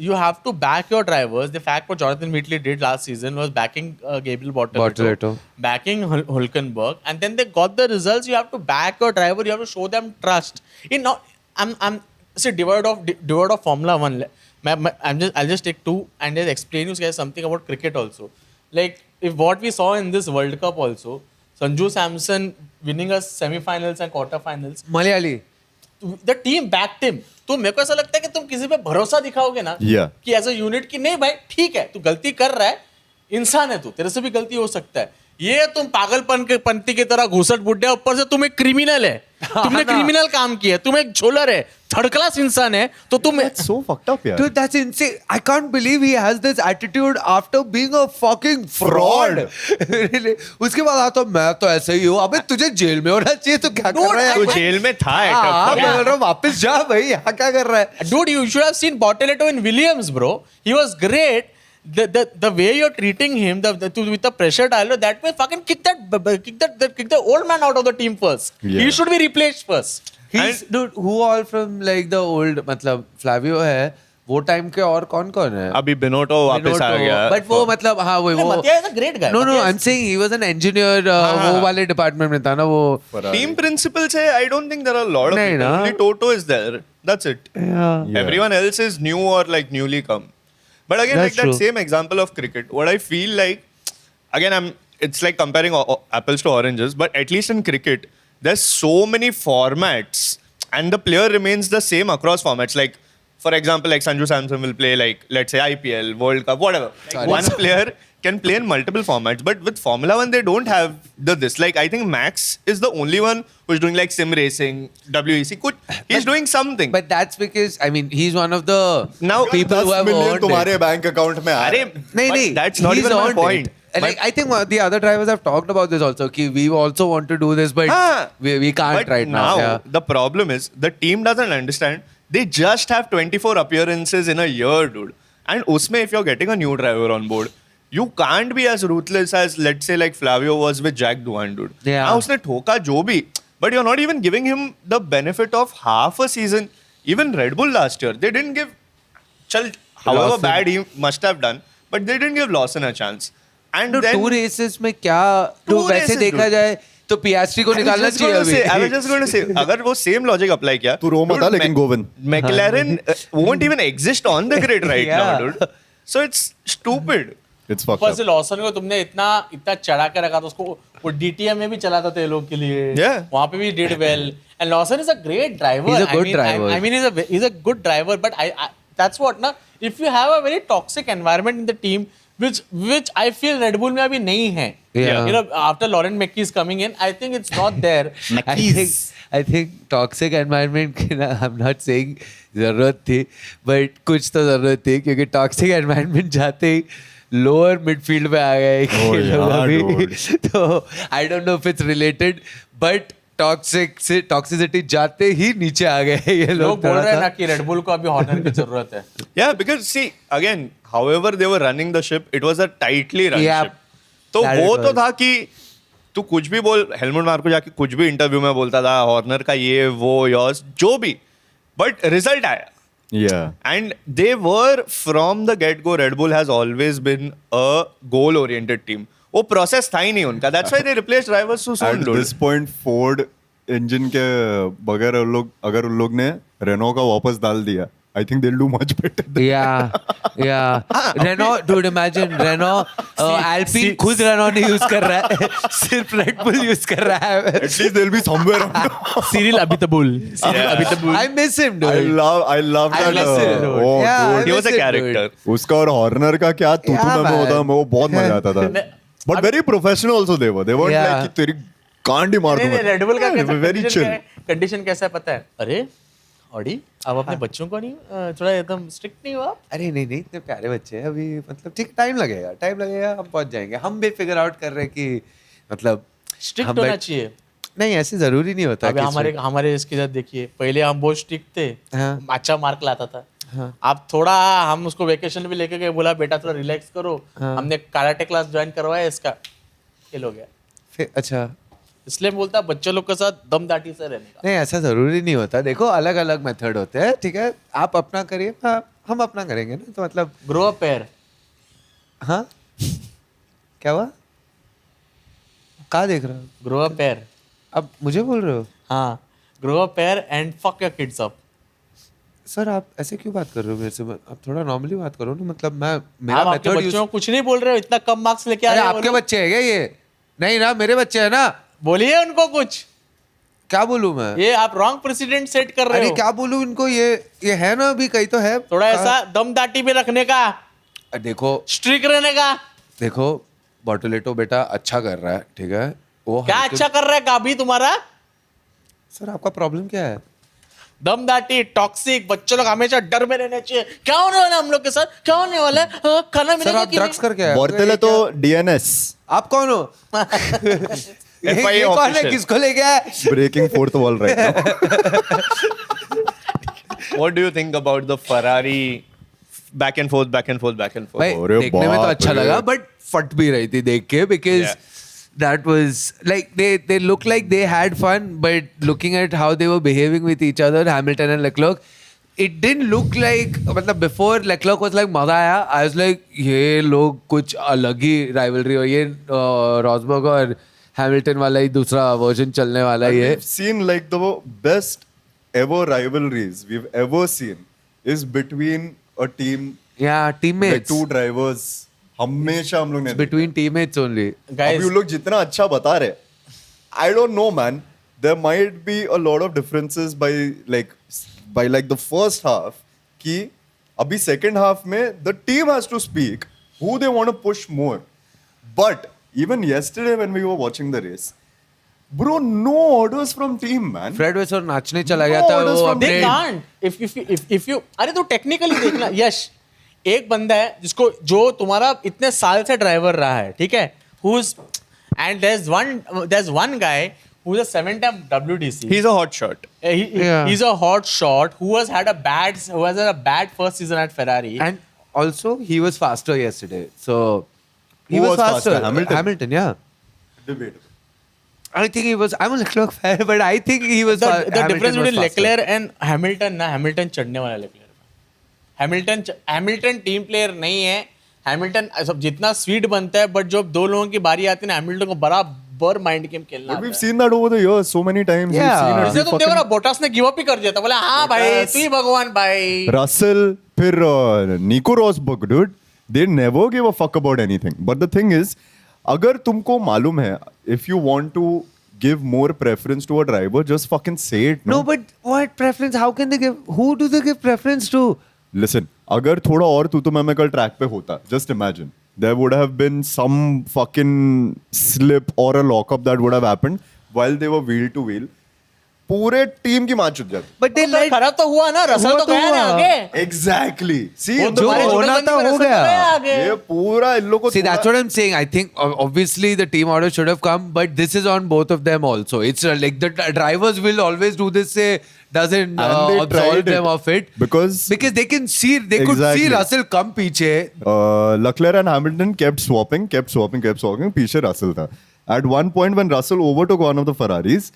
you have to back your drivers. The fact what Jonathan Wheatley did last season was backing Gabriel Bortoleto. backing Hulkenberg, and then they got the results. You have to back your driver. You have to show them trust. I'm see devoid of Formula One. I'll just take two and just explain you guys something about cricket also. Like if what we saw in this World Cup also, Sanju Samson winning us semi-finals and quarter-finals. Malayali. The team backed him. तो मेरे को ऐसा लगता है कि तुम किसी पे भरोसा दिखाओगे ना Yeah. कि एज अ यूनिट की नहीं भाई ठीक है तू गलती कर रहा है, इंसान है तू, तेरे से भी गलती हो सकता है. ये तुम पागलपन के पंथी की तरह घुसट बुड्ढे, ऊपर से तुम एक क्रिमिनल है, तुमने क्रिमिनल काम किया, तुम एक झोलर है, थर्ड क्लास इंसान है, तो तुम So fucked up, yeah. Dude, that's insane. I can't believe he has this attitude after being a fucking fraud. Really? उसके बाद आता मैं तो ऐसे ही हूँ. अबे तुझे जेल में होना चाहिए, तो क्या कर रहा है? तू जेल में था हाँ, मैं बोल रहा हूँ वापस जा भाई, यहाँ क्या कर रहा है? dude, you should have seen Bortoleto in Williams, bro. He was great. The way you're treating him, with the pressure dialogue, that way fucking kick the old man out of the team first. Yeah. He should be replaced first. Dude, who all from like the old, मतलब Flavio है, वो time के और कौन है? अभी Binotto वापस आ गया. But वो मतलब हाँ वो Mattia is a great guy. No, Mattia I'm saying he was an engineer. वो वाले डिपार्टमेंट में था ना वो. टीम प्रिंसिपल से I don't think there are a lot of नहीं people. ना. Only Toto is there. That's it. Yeah. Yeah. Everyone else is new or like newly come. But again, That's like that true. same example of cricket, what I feel like, again, it's like comparing apples to oranges, but at least in cricket, there's so many formats and the player remains the same across formats. Like, for example, like Sanju Samson will play like, let's say IPL, World Cup, whatever. Sorry. One player can play in multiple formats, but with Formula One, they don't have this. Like, I think Max is the only one who's doing like sim racing, WEC. He's doing something. But that's because I mean he's one of the Now, people who 10 have million earned तुम्हारे it. Bank account में आ रहे हैं. नहीं But नहीं, that's not he's even my earned point. it. And like, I think the other drivers have talked about this also. Ki we also want to do this, but we can't but right now. Yeah. The problem is the team doesn't understand. They just have 24 appearances in a year, dude. And usme, if you're getting a new driver on board, you can't be as ruthless as, let's say, like Flavio was with Jack Doohan, dude. Yeah. हाँ, उसने ठोका जो भी, but you're not even giving him the benefit of half a season. Even Red Bull last year, they didn't give, however Lawson. bad he must have done, but they didn't give Lawson a chance. And तो then 2 races में क्या तो Two वैसे races, देखा dude. जाए तो पियास्ट्री को निकालना चाहिए अभी. I was just going to say, अगर वो same logic apply किया, तू रो मत dude, लेकिन Govind. McLaren won't even exist on the grid right now, Yeah. dude. So it's stupid. It's fucked ऊपर से up. लॉसन को तुमने इतना चढ़ा के रखा था, उसको वो DTM में भी चला था ये लोग के लिए. Yeah. वहाँ पे भी did well. And Lawson is a great driver. He's a good I mean, driver. I mean, he's a good driver, but I that's what na. If you have a very toxic environment in the team, which I feel Red Bull में अभी नहीं है. Yeah. You know, after Laurent Mackie is coming in, I think it's not there. I think toxic environment की ना I'm not saying जरूरत थी, but कुछ तो जरूरत थी क्योंकि toxic environment जाते ही लोअर मिडफील्ड में आ गए Oh, ये लोग yeah, अभी. dude. तो आई don't know if it's related, but toxicity जाते ही नीचे आ गए ये लोग लोग. बोल थोड़ा रहे हैं ना सा कि रेड बुल को अभी हॉर्नर की जरूरत है. Yeah, because see, again, however they were running the ship, it was a tightly run Yeah. ship. तो That वो it तो was. था कि तू कुछ भी बोल, हेलमुट मार्को जाके कुछ भी इंटरव्यू में बोलता था, हॉर्नर का ये वो यॉस जो भी, बट रिजल्ट आया. Yeah. And they were from the get-go, Red Bull has always been a goal-oriented team. वो process था ही नहीं उनका. That's why they replaced drivers so soon, At dude. this point, Ford engine के बगैर अगर उन लोग ने रेनो का वापस डाल दिया, I think they'll do much better. yeah Renault, dude, imagine Renault Alpine खुद Renault नहीं यूज कर रहा है, सिर्फ Red Bull यूज कर रहा है. At least they'll be somewhere. Cyril Abiteboul. I miss him, dude. I love I that. miss it. Oh, Yeah, dude. I He was miss a it, character. उसका और Horner का क्या तू Yeah, में होता man. वो बहुत मजा आता था. But very professional also they were. They weren't Yeah. like कि तेरी कांड ही मार दूंगा. रेड बुल का Yeah, they were very chill. Condition कैसा है पता है? अरे ऑडी अब अपने बच्चों को नहीं थोड़ा एकदम स्ट्रिक्ट नहीं हुआ? अरे नहीं इतने प्यारे बच्चे हैं अभी, मतलब ठीक टाइम लगेगा हम पहुंच जाएंगे. हम भी फिगर आउट कर रहे हैं कि मतलब स्ट्रिक्ट हम होना बैठ- चाहिए. नहीं ऐसे जरूरी नहीं होता. अबे कि हमारे इसके साथ देखिए, पहले हम बहुत स्ट्रिक्ट थे, हाँ. अच्छा मार्क लाता था. हाँ. अब थोड़ा हम उसको वेकेशन भी लेके गए, बोला बेटा थोड़ा रिलैक्स करो. हाँ. हमने कराटे क्लास ज्वाइन करवाया, इसका फेल हो गया. फिर अच्छा इसलिए बोलता बच्चों लोग के साथ दम दाटी से रहने का. नहीं ऐसा जरूरी नहीं होता. देखो अलग अलग मेथड होते हैं, ठीक है, आप अपना करिए, हम अपना करेंगे ना. तो मतलब ग्रो अप पेयर. हाँ क्या हुआ, कहाँ देख रहे हो? Grow up pair. अब मुझे बोल रहे हो? हाँ, grow up pair and fuck your kids up. Sir आप ऐसे क्यों बात कर रहे हो मेरे से? आप थोड़ा नॉर्मली बात करो ना. मतलब मैं मेरा आप आपके मेथड बच्चों को कुछ नहीं बोल रहे हो, इतना कम मार्क्स लेके आ अरे रहे हो. आपके बच्चे हैं क्या ये? नहीं ना, मेरे बच्चे हैं ना. बोलिए उनको कुछ. क्या बोलूं मैं? ये आप रॉन्ग प्रेसिडेंट सेट कर रहे अरे हो। क्या बोलूं इनको, ये है ना अभी कहीं तो है थोड़ा ऐसा दमदाटी पे रखने का, देखो स्ट्रिक रहने का। देखो बॉटलेटो बेटा अच्छा कर रहा है, ठीक है वो क्या अच्छा कर रहा है गाभी तुम्हारा? सर आपका प्रॉब्लम क्या है? दमदाटी, टॉक्सिक, बच्चों लोग हमेशा डर में रहने चाहिए। क्या होने वाला है हम लोग के साथ? क्या होने वाला है? हाँ, खाना सर मिलेगा आप कि ड्रग्स नहीं? करके आए हो? बोर्तेले तो DNS, आप कौन हो? FIA ये कौन है? official. किसको लेके आए? breaking fourth wall right now. What do you think about the Ferrari back and forth, back and forth, back and forth? भाई अरे देखने में तो बाप अच्छा रे। लगा बट फट भी रही थी देख के because Yeah. that was like they look like they had fun but looking at how they were behaving with each other, Hamilton and Leclerc, it didn't look like, मतलब before Leclerc was like मजा आया, I was like ये लोग कुछ अलग ही rivalry हो, ये Rosberg और Hamilton वाला ही दूसरा version चलने वाला ही है. We've seen like the best ever rivalries we've ever seen is between a team, Yeah, like teammates. two drivers. हमेशा हम लोग ने Between teammates only. Guys, अभी वो लोग जितना अच्छा बता रहे, I don't know man, there might be a lot of differences by like the first half कि अभी second half में the team has to speak who they want to push more, but even yesterday when we were watching the race, bro, no orders from team man. Fred Vasseur नाचने चला गया No था orders वो from they अपने can't. If you अरे तो technically देखना यश, एक बंदा है जिसको जो तुम्हारा इतने साल से ड्राइवर रहा है, ठीक है, who's and there's one guy who's a 7-time WDC. He's a hot shot. Yeah. He's a hot shot who has had a bad first season at Ferrari. and also he was faster yesterday, so he Who was was faster? faster. Hamilton? Yeah. Debatable. I think he was. I'm a Leclerc fan, but I think he was. the Hamilton difference was between faster. Leclerc and Hamilton ना, Hamilton चढ़ने वाला Leclerc. Hamilton team player नहीं है. Hamilton सब जितना sweet बनता है, but जब दो लोगों की बारी आती है ना, Hamilton को बराबर माइंड गेम खेलना But आता we've है. seen that over the years so many times. Yeah. We've seen it. जैसे We तुम देखो ना, fucking- बोटास ने गिव अप ही कर दिया था, बोला हाँ भाई Bottas. तू ही भगवान भाई. Russell, फिर Nico Rosberg, dude, they never give a fuck about anything. But the thing is, अगर तुमको मालूम है, if you want to give more preference to a driver, just fucking say it. No, but what preference? How can they give? Who do they give preference to? Listen, अगर थोड़ा और तू तो मैं कल ट्रैक पे होता, just imagine, there would have been some fucking slip or a lockup that would have happened while they were wheel to wheel. पूरे टीम की मार चुक जाती. But they let. खराब तो हुआ ना, रसल हुआ तो तो गया ना हुआ. आगे. Exactly. See, वो the जो तुम्हारे होना जुगलबंदी था में हो रसल तो गया. गया आगे. ये पूरा इन लोगों को See, that's what I'm saying. I think obviously the team order should have come, but this is on both of them also. It's like the drivers will always do this. Say doesn't And they absolve tried them it. of it because they can see could see Exactly. Russell come पीछे. Leclerc and Hamilton kept swapping. पीछे Russell था. At one point when Russell overtook one of the Ferraris,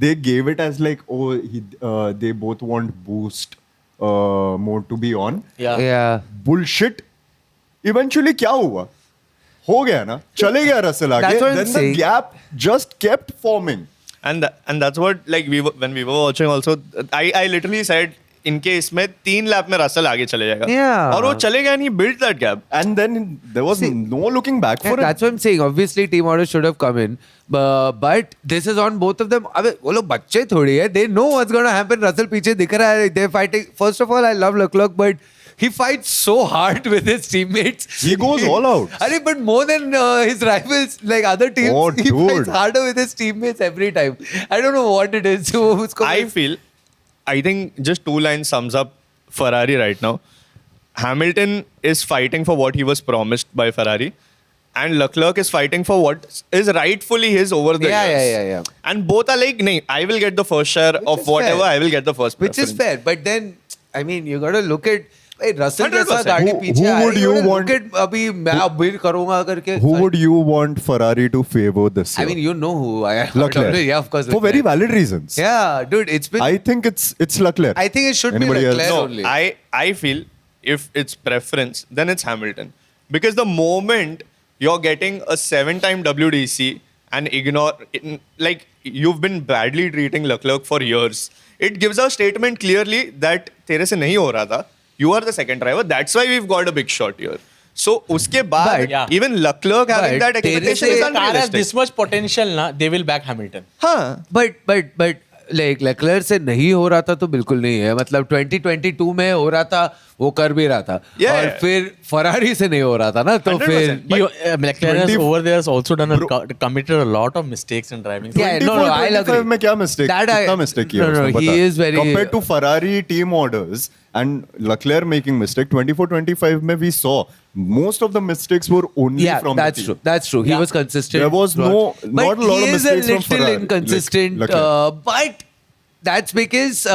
they gave it as like, oh, they both want boost mode to be on. Yeah. Bullshit. Eventually क्या हुआ? हो गया ना? चले गया Russell आगे. That's what I'm Then the saying. gap just kept forming. And that's what like when we were watching also, I literally said इनके इसमें 3 लैप में रसल आगे चले जाएगा. Yeah. और वो चले गया, and he built that gap. And then there was no looking back for Yeah, it. that's what I'm saying. Obviously, team order should have come in, but this is on both of them. अबे वो लोग बच्चे थोड़ी है. They know what's gonna happen. Russell पीछे दिख रहा है. They're fighting. First of all, I love Leclerc, but he fights so hard with his teammates. He goes all out. अरे but more than his rivals, like other teams, Oh, he dude. fights harder with his teammates every time. I don't know what it is. उसको I think just 2 lines sums up Ferrari right now. Hamilton is fighting for what he was promised by Ferrari, and Leclerc is fighting for what is rightfully his over the Yeah, years. yeah. And both are like, "Nahin, I will get the first share Which of is whatever. fair. I will get the first Which is preference." fair, but then I mean you got to look at. Russell 100%. जैसा गाड़ी Who- पीछे who uh would रही है, you you gotta want- look at अभी मैं अब bill करूंगा करके. Who would you want Ferrari to favor this year? I mean, you know who I am. Leclerc. Yeah, of course. For very Leclerc. valid reasons. Yeah, dude, it's been. I think it's Leclerc. I think it should Anybody be else? Leclerc No, only. I feel if it's preference, then it's Hamilton. Because the moment you're getting a 7-time WDC and like you've been badly treating Leclerc for years, it gives a statement clearly that तेरे से नहीं हो रहा था. You are the second driver. That's why we've got a big shot here. So उसके बाद But- Yeah. even Leclerc having But that तेरे expectation से- is car has unrealistic. this much potential ना, they will back Hamilton. हाँ. but like Leclerc से नहीं हो रहा था तो बिल्कुल नहीं है, मतलब 2022 में हो रहा था, वो कर भी रहा था, Yeah. और फिर फरारी से नहीं हो रहा था ना, तो 100%. फिर McLaren has over there has also done committed a lot of mistakes in driving. Yeah, no, no, I'll 24-25 agree. में क्या mistake? That I- कितना mistake किया No, no, उसने, he बता। is very- Compared to Ferrari team orders and Leclerc making mistake, 24-25 में we saw most of the mistakes were only yeah, from that's the true. team. That's true. He was consistent. There was no- But not a lot he of is a mistakes from little Ferrari, inconsistent. Leclerc. But that's because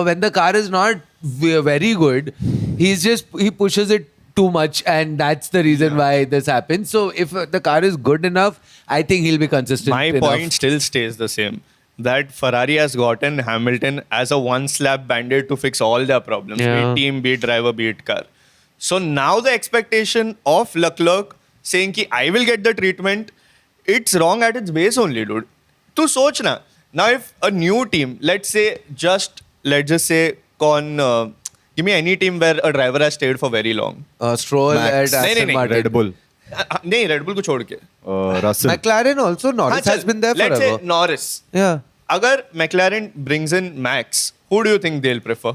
when the car is not very good, he pushes it too much, and that's the reason why this happens. So if the car is good enough, I think he'll be consistent. My enough. point still stays the same. That Ferrari has gotten Hamilton as a one-slap band-aid to fix all their problems. Be Yeah. it team, be it driver, be it car. So now the expectation of Leclerc saying कि I will get the treatment, it's wrong at its base only, dude. तू सोच ना. Now if a new team, let's just say give me any team where a driver has stayed for very long. Stroll Max. at नहीं, Aston नहीं, Martin. Red Bull, नहीं, Red Bull को छोड़ के. Russell. McLaren also. Norris हाँ, has चल, been there let's forever. say Norris. Yeah. अगर McLaren brings in Max, who do you think they'll prefer?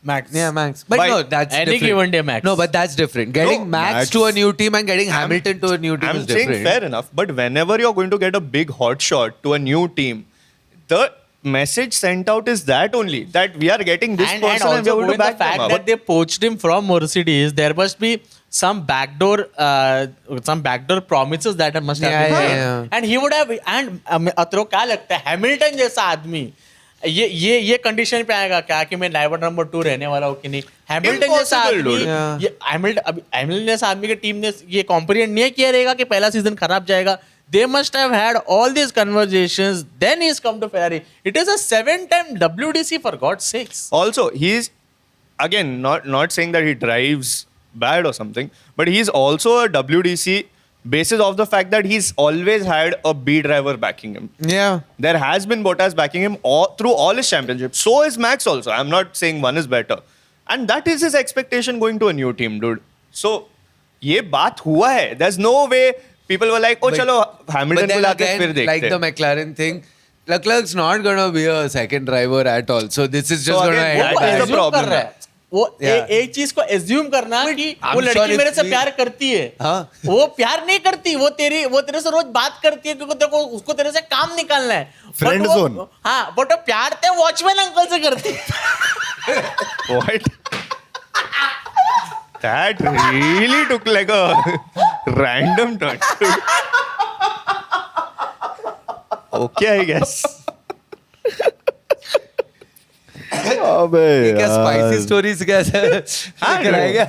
Max. Yeah, Max. But Why? no, that's Any different. given day, Max. No, but that's different. Getting No, Max, Max- to a new team and getting Hamilton to a new team I'm is saying different. fair enough, but whenever you're going to get a big hot shot to a new team, the message sent out is that only that we are getting this And person and also we're going to given the back them fact up. that they poached him from Mercedes, there must be some backdoor promises that must have Yeah, been yeah, made. yeah. And he would have, and अतरो क्या लगता है, Hamilton जैसा आदमी ये condition पे आएगा क्या कि मैं ड्राइवर नंबर 2 रहने वाला हूँ कि नहीं? हैमिल्टन जैसा Impossible, आदमी, dude. Yeah. ये हैमिल्टन जैसा आदमी की टीम ने ये कॉम्प्रिहेंड नहीं किया रहेगा कि पहला सीजन खराब जाएगा. They must have had all these conversations. Then he's come to Ferrari. It is a 7-time WDC, for God's sakes. Also, he's again not saying that he drives bad or something, but he's also a WDC basis of the fact that he's always had a B driver backing him. Yeah. There has been Bottas backing him through all his championships. So is Max also. I'm not saying one is better. And that is his expectation going to a new team, dude. So, ये बात हुआ है. There's no way people were like, oh, But- चलो Hamilton But को then लाके again, फिर देखते like the हैं. McLaren thing, Leclerc's not going to be a second driver at all. So this is just So going to again, end that is bad. the problem. कर रहा है. वो Yeah. एक चीज को एज्यूम करना कि I'm वो sure लड़की if मेरे से we- प्यार करती है. हाँ. वो प्यार नहीं करती. वो तेरे से रोज बात करती है क्योंकि देखो उसको तेरे से काम निकालना है. Friend But वो- zone. हाँ, बट वो प्यार ते वॉचमैन अंकल से करती है. What? That really took like a random turn. Okay, I guess. अबे क्या यार। spicy stories कैसे लेकर आएगा?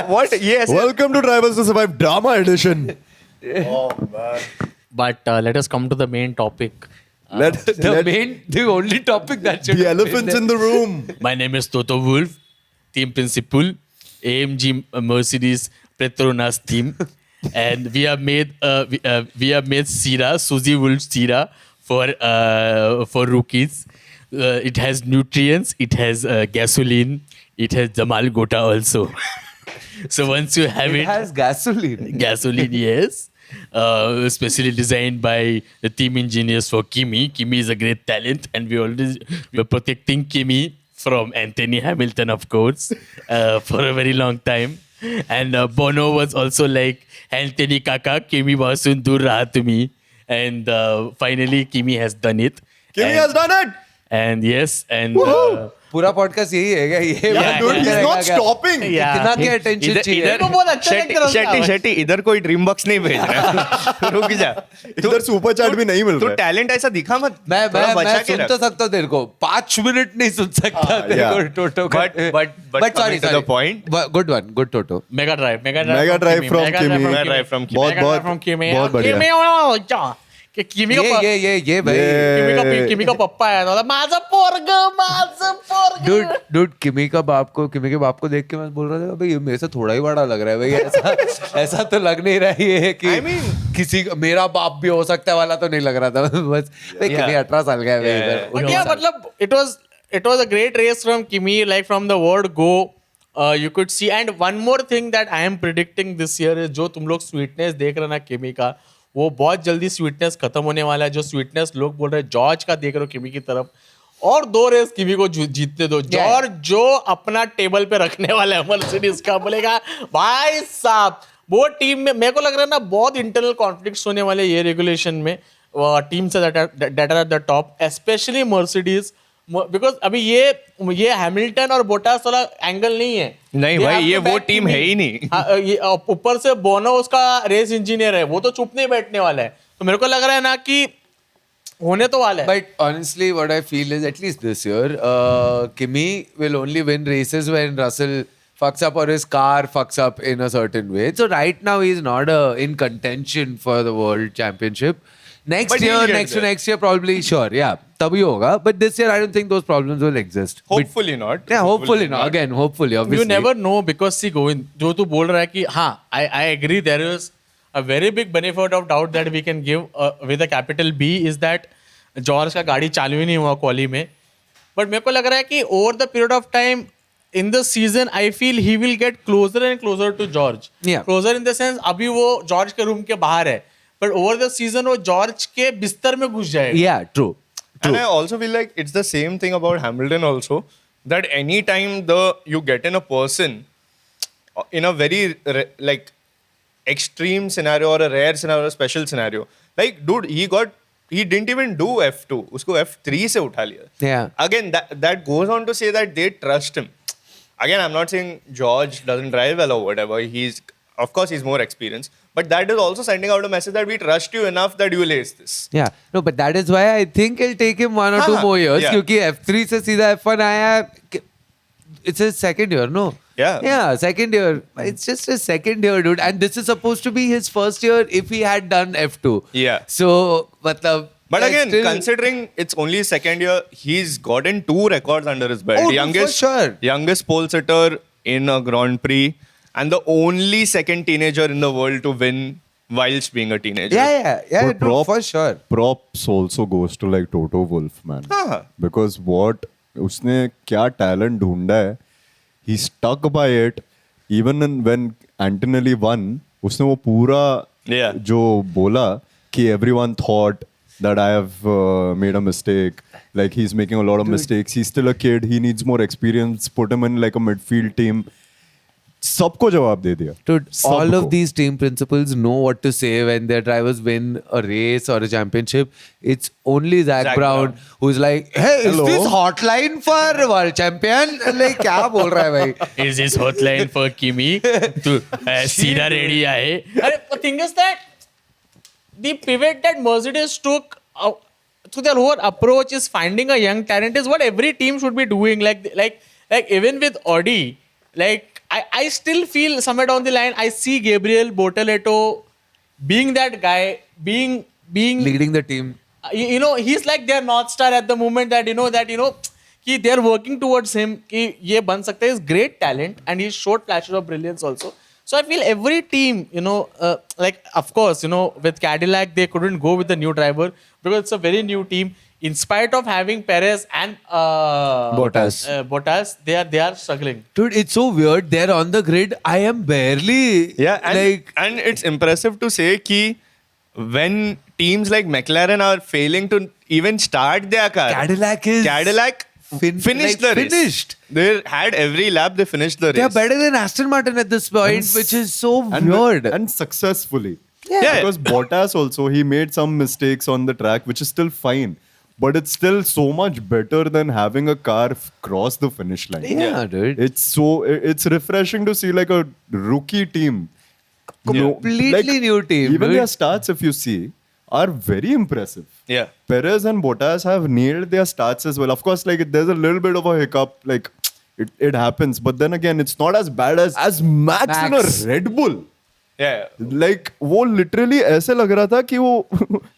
What? Yes. Welcome to Drivers to Survive Drama Edition. But let us come to the main topic. The only topic that should the have been elephants there. in the room. My name is Toto Wolf, team principal, AMG Mercedes Petronas team, and we have made Sira, Suzy Wolf Sira for rookies. It has nutrients, it has gasoline, it has Jamal Gota also. So once you have It has gasoline. gasoline, yes. Specially designed by the team engineers for Kimi. Kimi is a great talent, and we're protecting Kimi from Anthony Hamilton, of course, for a very long time. And Bono was also like, Anthony Kaka, Kimi wasun dur raha tumi. And finally, Kimi has done it. Kimi And- has done it. And yes, and Woohoo! पूरा podcast यही है क्या ये? Yeah, Dude, he's करेगा not क्या? stopping. Yeah. इतना क्या attention चाहिए? मेरे को बहुत अच्छा लगता है उसका आवाज। शेट्टी इधर कोई ड्रीम बॉक्स नहीं भेज रहा है। रुक जा। इधर सुपर चैट भी नहीं मिल तू रहा है। टैलेंट ऐसा दिखा मत। मैं थोड़ा बचा के सुन रख। तो सकता हूँ तेरे को 5 मिनट नहीं सुन सकता तेरे yeah. को टोटो का But coming to the point. Good toto Mega Drive Mega Drive from Kimi. Mega Drive from Kimi. बहुत बढ़िया। कि किमी का ये भाई किमी का पप्पा आया था माझं पोरग डूड किमी के बाप को देख के मैं बोल रहा था भाई ये मेरे से थोड़ा ही बड़ा लग रहा है भाई ऐसा तो लग नहीं रहा है कि I mean- किसी मेरा बाप भी हो सकता है वाला तो नहीं लग रहा था बस भाई Yeah. किमी 18 साल का है भाई Yeah. इधर But yeah, मतलब it was a great race from Kimi, like from the word go. You could see, and one more thing that I am predicting this year is जो तुम लोग sweetness देख रहे हो ना किमी का, वो बहुत जल्दी स्वीटनेस खत्म होने वाला है. जो स्वीटनेस लोग बोल रहे हैं जॉर्ज का देख रहे हो किमी की तरफ, और 2 रेस किवी को जीतने दो। जॉर्ज जो अपना टेबल पे रखने वाला है मर्सिडीज का, बोलेगा भाई साहब वो टीम में मेरे को लग रहा है ना बहुत इंटरनल कॉन्फ्लिक्ट्स होने वाले ये रेगुलेशन में टीम से that are at the top, especially Mercedes, because अभी ये हैमिल्टन और बोटास वाला एंगल नहीं है। नहीं They भाई, have ये to वो back टीम है ही नहीं। ये ऊपर से बोनो उसका रेस इंजीनियर है, वो तो चुप नहीं बैठने वाला है। तो मेरे को लग रहा है ना कि होने तो वाला है। But honestly, what I feel is at least this year, Kimi will only win races when Russell fucks up or his car fucks up in a certain way. So right now he's not in contention for the world championship. Next But he'll year, get next to there. next year, probably sure, yeah, तभी होगा. But this year, I don't think those problems will exist. Hopefully not. Yeah, hopefully not. Again, hopefully, obviously. You never know because see Govind, जो तू बोल रहा है कि हाँ, I agree there is a very big benefit of doubt that we can give with a capital B is that George का गाड़ी चालू ही नहीं हुआ क्वाली में, बट मेरे को लग रहा है कि over the period of time in the season I feel he will get closer and closer to George. Yeah. Closer in the sense अभी वो जॉर्ज के रूम के बाहर है, बट ओवर द सीजन वो जॉर्ज के बिस्तर में घुस जाएगा। Yeah, true. And I also feel like it's the same thing about Hamilton also, that anytime you get in a person in a very like extreme scenario or a rare scenario or a special scenario, like dude, he didn't even do F2, उसको F3 से उठा लिया। Yeah. Again, that goes on to say that they trust him. Again, I'm not saying George doesn't drive well or whatever. Of course, he's more experienced. But that is also sending out a message that we trust you enough that you will ace this. Yeah, no, but that is why I think it'll take him 1 or 2 more years. Yeah. क्योंकि F3 से सीधा F1 आया, it's his second year, no? Yeah. Yeah, second year. It's just his second year, dude. And this is supposed to be his first year if he had done F2. Yeah. So, matlab, But like, again, still- considering it's only his second year, he's gotten 2 records under his belt. Oh, dude, for sure. Youngest pole sitter in a Grand Prix, and the only second teenager in the world to win whilst being a teenager. Yeah, But dude, for sure. Props also goes to like Toto Wolff, man. हाँ. Because what उसने क्या talent ढूंढा है, he stuck by it. Even when Antonelli won, उसने वो पूरा Yeah. जो बोला कि everyone thought that I have made a mistake. Like he's making a lot of mistakes. He's still a kid. He needs more experience. Put him in like a midfield team. सबको जवाब दे दिया. Dude, all सबको. of these team principals know what to say when their drivers win a race or a championship. It's only Zach Brown who's like, hey, Hello? is this hotline for world champion? Like, क्या बोल रहा है भाई? Is this hotline for Kimi? तो सीधा ready आए। अरे the thing is that the pivot that Mercedes took to their whole approach is finding a young talent is what every team should be doing. Like even with Audi, like I still feel somewhere down the line I see Gabriel Bortoleto being that guy, being Leading the team. you know, he's like their north star at the moment, that you know कि they are working towards him कि ये बन सकता है. He's great talent and he showed flashes of brilliance also. So I feel every team, like of course, with Cadillac they couldn't go with the new driver because it's a very new team. In spite of having Perez and Bottas, they are struggling. Dude, it's so weird. They're on the grid. I am barely and it's impressive to say कि when teams like McLaren are failing to even start their car, Cadillac finished the race. Finished. They had every lap, they finished the race. They're better than Aston Martin at this point, which is so weird. And successfully. Yeah. Because Bottas also, he made some mistakes on the track, which is still fine. But it's still so much better than having a car cross the finish line. Yeah, dude. It's refreshing to see like a rookie team. Completely new team, Even dude. their starts, if you see, are very impressive. Yeah. Perez and Bottas have nailed their starts as well. Of course, like there's a little bit of a hiccup, like it happens. But then again, it's not as bad as Max in a Red Bull. Yeah. Like वो literally ऐसे लग रहा था कि वो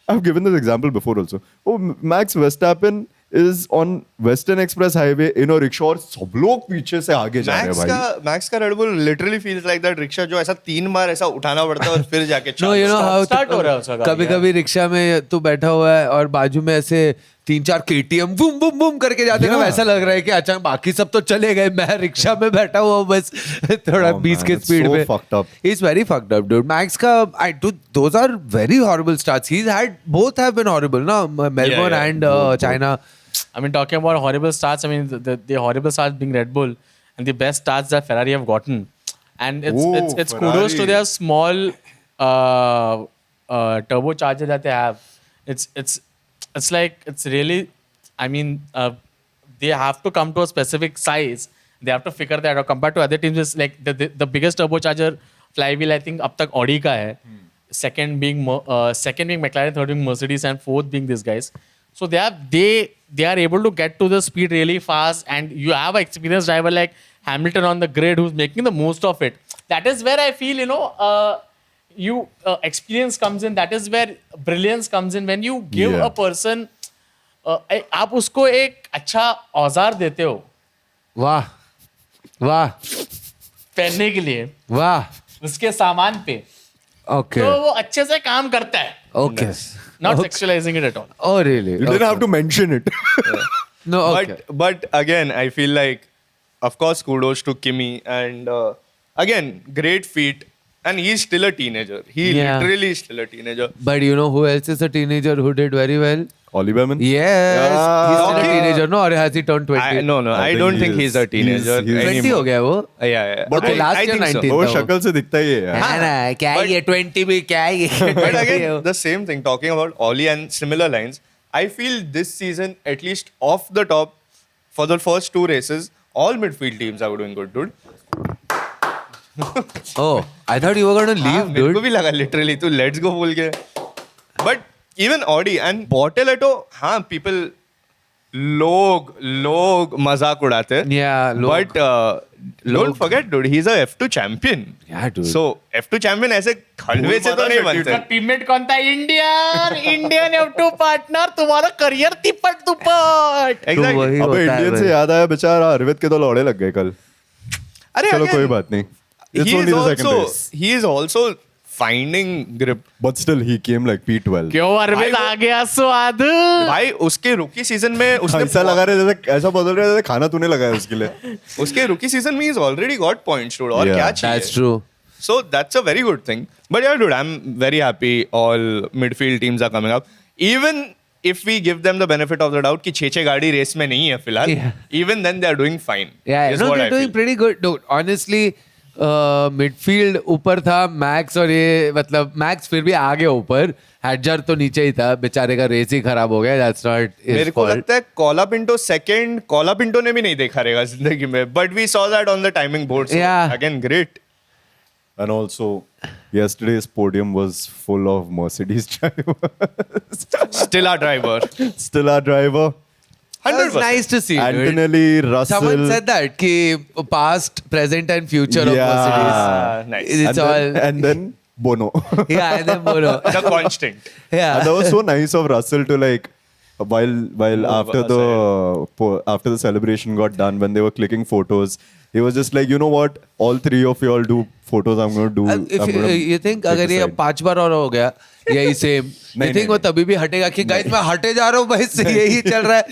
I've given this example before also. वो Max Verstappen is on Western Express Highway in a rickshaw और सब लोग पीछे से आगे जा रहे हैं भाई. Max का Red Bull literally feels like that rickshaw जो ऐसा 3 बार ऐसा उठाना पड़ता है और फिर जाके No, you know how start हो रहा है उसका गाड़ी, कभी कभी रिक्शा में तू बैठा हुआ है और बाजू में ऐसे 3-4 KTM बूम बूम बूम करके जाते हैं, वैसा लग रहा है कि अच्छा बाकी सब तो चले गए, मैं रिक्शा में बैठा हुआ बस थोड़ा 20 के it's स्पीड so में. fucked up. He's very fucked up, dude. Max का those are very horrible starts. He's had both have been horrible, no? Melbourne yeah. and China. I mean, talking about horrible starts, I mean, the horrible starts being Red Bull and the best starts that Ferrari have gotten. And it's kudos to Ferrari. their small turbocharger that they have. It's like, it's really, I mean, they have to come to a specific size. They have to figure that out. Compared to other teams, it's like the biggest turbocharger flywheel, I think, up tak Audi ka hai. Second being McLaren, third being Mercedes, and fourth being these guys. So they are able to get to the speed really fast, and you have an experienced driver like Hamilton on the grid who's making the most of it. That is where I feel, experience comes in. That is where brilliance comes in. When you give Yeah. a person, आप उसको एक अच्छा औजार देते हो वाह वाह पहनने के लिए वाह उसके सामान पे, ओके तो वो अच्छे से काम करता है. Okay Not sexualizing it at all. oh really You didn't have to mention it. no okay But again, I feel like, of course, kudos to Kimi, and again, great feat. And he's still a teenager. He Yeah. literally is still a teenager. but you know who else is a teenager who did very well? Ollie Behrman? Yes, he's still a Okay. teenager, no? Or has he turned 20? No, I I think don't he think is. he's a teenager. He's 20 anymore. हो गया वो? Yeah. But last year think 19. वो तो- शक्ल से दिखता ही है यार. है ना, क्या है but- ये 20 भी क्या है ये But again, the same thing, talking about Ollie and similar lines, I feel this season, at least off the top, for the first two races, all midfield teams are doing good, dude. oh I thought you were going to हाँ, leave मेरे को dude भी लगा literally तू let's go बोल के. But even Audi and बॉटेलेटो, हाँ, people लोग मजाक उड़ाते हैं. Yeah, लोग. But don't forget dude, he is a F2 champion. Yeah, dude. So F2 champion ऐसे खड़वे से तो नहीं बनते. टीममेट कौन था? इंडियन F2 पार्टनर, तुम्हारा करियर तिपट दुपट. तो वही अबे होता है इंडियन से भाई. याद आया, बेचारा अरविंद के तो लौड़े लग गए कल. अरे चलो again, कोई बात नहीं. It's he only is the second also race. he is also finding grip. But still he came like P12. क्यों अरविंद आ गया स्वाद? भाई उसके रुकी सीजन में उसने ऐसा लगा रहे जैसे ऐसा बदल रहे जैसे खाना तूने लगाया उसके लिए. उसके रुकी सीजन में he's already got points, dude. और Yeah. क्या चाहिए? That's true. So that's a very good thing. But yeah, dude, I'm very happy all midfield teams are coming up. Even if we give them the benefit of the doubt कि 6 गाड़ी race में नहीं है फिलहाल, Yeah. even then they are doing fine. Yeah, is no, what they're I doing feel. pretty good. Dude, honestly, midfield ऊपर था max, और ये मतलब मैक्स फिर भी आगे ऊपर, हैडजर तो नीचे ही था, बेचारे का रेस ही खराब हो गया. That's not his मेरे को fault. लगता है कोला पिंटो ने भी नहीं देखा रहेगा जिंदगी में, but we saw that on the timing board. So Yeah. again, great. And also, yesterday's podium was full of Mercedes drivers. Still our driver. Still our driver. That was 100%. nice to see. dude. Antonelli, Russell. Someone said that कि past, present and future of Yeah. Mercedes. Nice. It's and, all then, and then Bono. yeah, and then Bono. The constant. Yeah. And that was so nice of Russell to like while after the celebration got done, when they were clicking photos, he was just like, you know what, all three of you all do photos, I'm going to do. If I'm gonna you think take अगर the ये side. 5 बार और हो गया यही same, नहीं, you think वो नहीं, तभी भी हटेगा कि गाइस मैं हटे जा रहा हूँ भाई, से यही चल रहा है.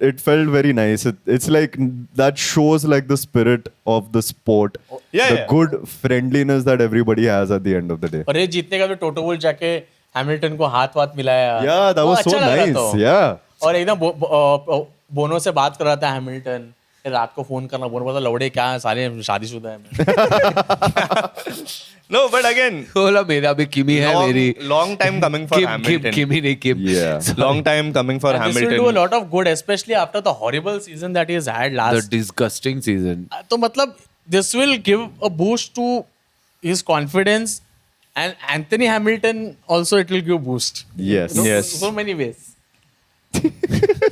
It felt very nice. It's like that shows like the spirit of the sport, Yeah, the yeah. good friendliness that everybody has at the end of the day. और ये जीतने का तो टोटो वुल्फ जाके हैमिल्टन को हाथ मिलाया. Yeah, that वो was so अच्छा लग रहा nice. था. Yeah. और एकदम बोनो से बात कर रहा था हैमिल्टन. फिर रात को फोन करना, बोनो बोला लौड़े क्या है, साले शादीशुदा है. No, but again, बोला मेरा भी किमी है मेरी. long time coming for Hamilton. किमी नहीं किम. Yeah. Long time coming for And this will Hamilton. do a lot of good, especially after the horrible season that he has had The last. disgusting season. तो मतलब this will give a boost to his confidence, and Anthony Hamilton also it will give boost. Yes. Yes. So many ways.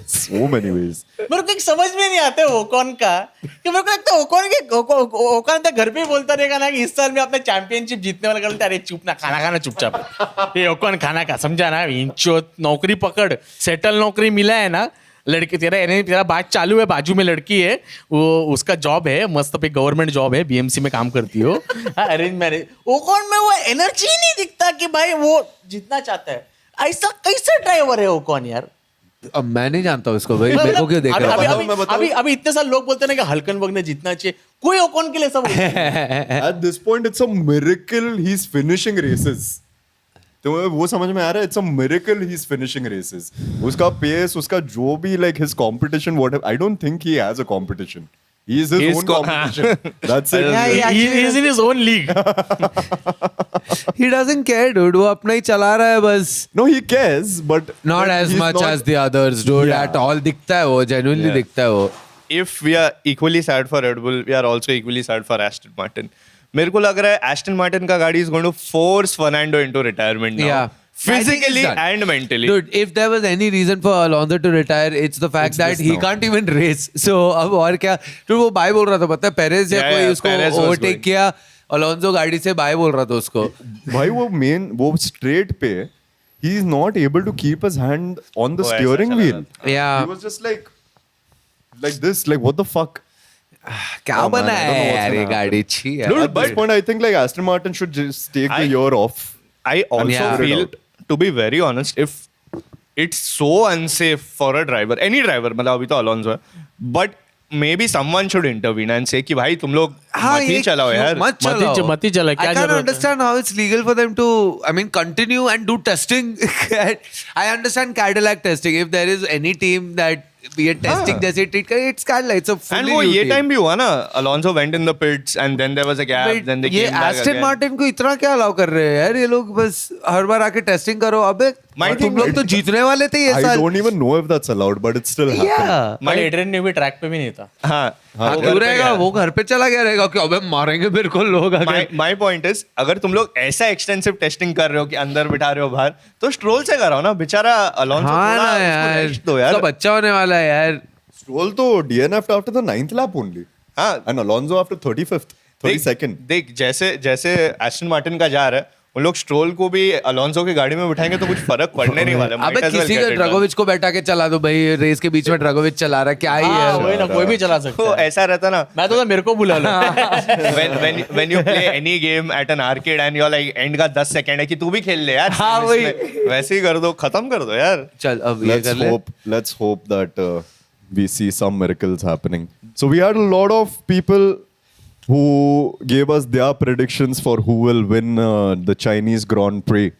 So many ways. मेरे को एक समझ में नहीं आते Ocon का, कि मेरे को लगता है ओकॉन तो घर पे ही बोलता रहेगा ना कि इस साल में अपने चैंपियनशिप जीतने वाला करते. अरे चुप ना, खाना खाना चुपचाप. ये ओकॉन खाना का समझा ना, इंचो नौकरी पकड़, सेटल नौकरी मिला है ना, लड़की तेरा बात चालू है, बाजू में लड़की है, वो उसका जॉब है, मस्त पे गवर्नमेंट जॉब है, बीएमसी में काम करती हो, अरेंज मैरिज. ओकॉन में वो एनर्जी नहीं दिखता कि भाई वो जीतना चाहता है. ऐसा कैसा ड्राइवर है ओकॉन यार. अब मैं नहीं जानता हूँ इसको भाई, मेरे को क्यों देख रहा है. अभी इतने सारे लोग बोलते हैं ना कि हल्कनबर्ग ने जीतना चाहिए, कोई ओकॉन के लिए सब At this point, it's a miracle he's finishing races. तो वो समझ में आ रहा है it's a miracle he is finishing races उसका पेस उसका जो भी like his competition what I don't think he has a competition he is his He's own co- competition that's it Yeah, yeah. He is in his own league. He doesn't care, dude. वो अपना ही चला रहा है बस. no he cares but Not as he's much not- as the others, dude. Yeah. At all दिखता है वो. Genuinely Yeah. दिखता है वो. If we are equally sad for Red Bull, we are also equally sad for Aston Martin. मेरे को लग रहा है Aston Martin का गाड़ी is going to force Fernando into retirement now. Yeah. I think Physically it's done. and mentally. Dude, if there was any reason for Alonso to retire, it's the fact It's that this he now. can't even race. So अब और क्या? Dude, वो bye बोल रहा था पता है Perez या Yeah, कोई yeah, उसको Perez was ओवरटेक going. किया. Alonso गाड़ी से बाय बोल रहा था उसको. भाई वो straight पे he is not able to keep his hand on the Oh, ऐसा steering चला wheel रहा Yeah. he was just like this like what the fuck क्या Oh, man, बना I don't know है what's यार ये gonna गाड़ी छी यार. Dude, at this point I think like Aston Martin should just take the I- year off I also Yeah. feel, to be very honest, if it's so unsafe for a driver, any driver, मतलब अभी तो Alonso है, but maybe someone should intervene and say कि भाई तुम लोग हाँ, मत ही ये चलाओ क्यों यार. मत चलाओ. मत ही चलाओ, क्या I can't जरूरत है? understand how it's legal for them to, I mean, continue and do testing. I understand Cadillac testing. If there is any team that ये testing जैसे treat करे, it's Cadillac. It's a fully And वो new ये team. time भी हुआ ना, Alonso went in the pits and then there was a gap, But then they ये came back Aston again. Martin को इतना क्या अलाउ कर रहे हैं यार ये लोग बस हर बार आके टेस्टिंग करो अबे My तुम thing- लोग तो जीतने वाले थे ये I साल don't even know if that's allowed but it's still happening Yeah. कल एड्रियन ने भी ट्रैक पे भी नहीं था. हाँ, हाँ, वो क्यों घर पे रहेगा गया. वो घर पे चला गया रहेगा कि अबे मारेंगे मेरे को लोग अगर My point is, अगर तुम लोग ऐसा एक्सटेंसिव टेस्टिंग कर रहे हो कि अंदर बिठा रहे हो बाहर, तो स्ट्रोल से कराओ ना, बेचारा Alonso हाँ थोड़ा ना उसको यार rest दो यार. उसका बच्चा होने वाला है यार Stroll तो DNF'd after the 9th lap only हाँ. and Alonso after 35th 32nd देख जैसे एस्टन मार्टिन का जा रहा है, उन लोग स्ट्रोल को भी अलोंसो की गाड़ी में बिठाएंगे तो कुछ फर्क पड़ने नहीं वाला. अबे किसी का ड्रगोविच को बैठा के चला दो भाई रेस के बीच में ड्रगोविच चला रहा है क्या ही हाँ, है वही ना कोई भी चला सकता तो है. ऐसा रहता ना, मैं तो मेरे को बुला लो. when you play any game at an arcade and you're like end का 10 सेकंड है कि तू भी खेल ले यार. हाँ, वही. इसमें वैसे ही कर दो, खत्म कर दो यार. चल अब ये कर ले let's hope that we see some miracles happening so we had a lot of people who gave us their predictions for who will win the Chinese Grand Prix.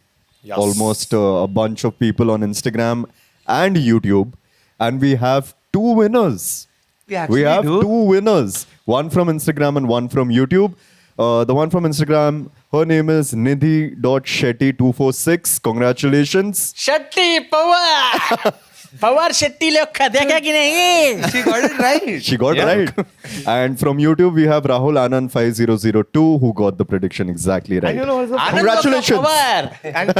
Yes. Almost a bunch of people on Instagram and YouTube. And we have two winners. We actually have do? two winners. One from Instagram and one from YouTube. The one from Instagram, her name is Nidhi.Shetty246. Congratulations. Shetty Pawar Pawar Shetty लोग खाते क्या कि नहीं. she got it right She got Yeah. right. And from YouTube, we have Rahul Anand 5002 who got the prediction exactly right. And you know what's the Congratulations. Pawar.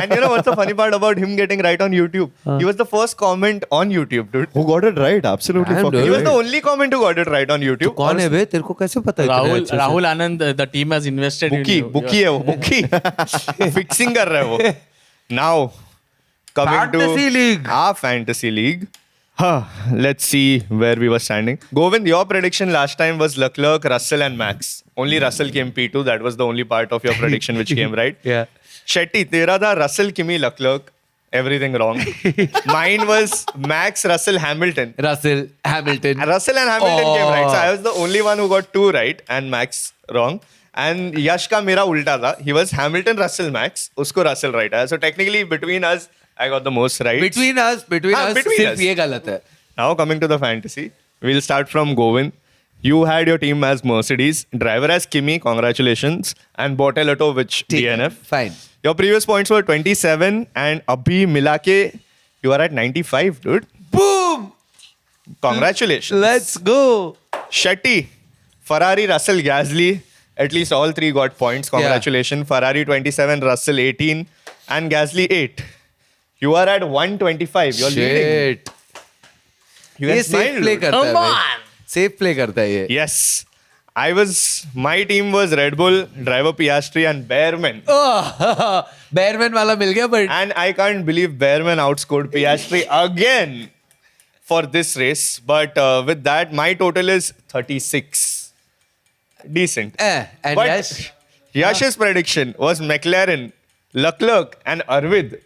and you know what's the funny part about him getting right on YouTube? He was the first comment on YouTube, dude. Who got it right? Absolutely Damn, fucking dude. He was right. the only comment who got it right on YouTube. कौन है बे तेरे को कैसे पता है इतने राहुल अच्छे से? Rahul Anand the team has invested bookie है वो, बुकी फिक्सिंग कर रहा है वो. Now coming Fantasy to League. our fantasy league. Let's see where we were standing. Govind, your prediction last time was Leclerc, Russell, and Max. Only Russell came P2. That was the only part of your prediction which came right. Yeah. Shetty, तेरा था Russell, Kimi, Leclerc. Everything wrong. Mine was Max, Russell, Hamilton. Russell Hamilton Russell and Hamilton Oh. came right. So I was the only one who got 2 right and Max wrong. And Yash का मेरा उल्टा था. He was Hamilton, Russell, Max. उसको Russell right आया. So technically between us, I got the most right. between us between सिर्फ us. ये गलत है Now coming to the fantasy, we'll start from Govind. You had your team as Mercedes, driver as Kimi, congratulations, and Bortoleto which DNF. fine Your previous points were 27 and abhi milake you are at 95, dude. boom Congratulations. let's go Shetty, Ferrari, Russell, Gasly. At least all 3 got points. Congratulations. Ferrari 27, Russell 18, and Gasly 8. You are at 125. You're leading. shit You ये can safe smile. play dude. करता है Come भाई on. safe play करता है ये Yes. My team was Red Bull, driver Piastri, and Bearman. Behrman वाला मिल गया but And I can't believe Bearman outscored Piastri again for this race. But with that, my total is 36. Decent. and But Yash Yash's prediction was McLaren, Leclerc, and Arvid.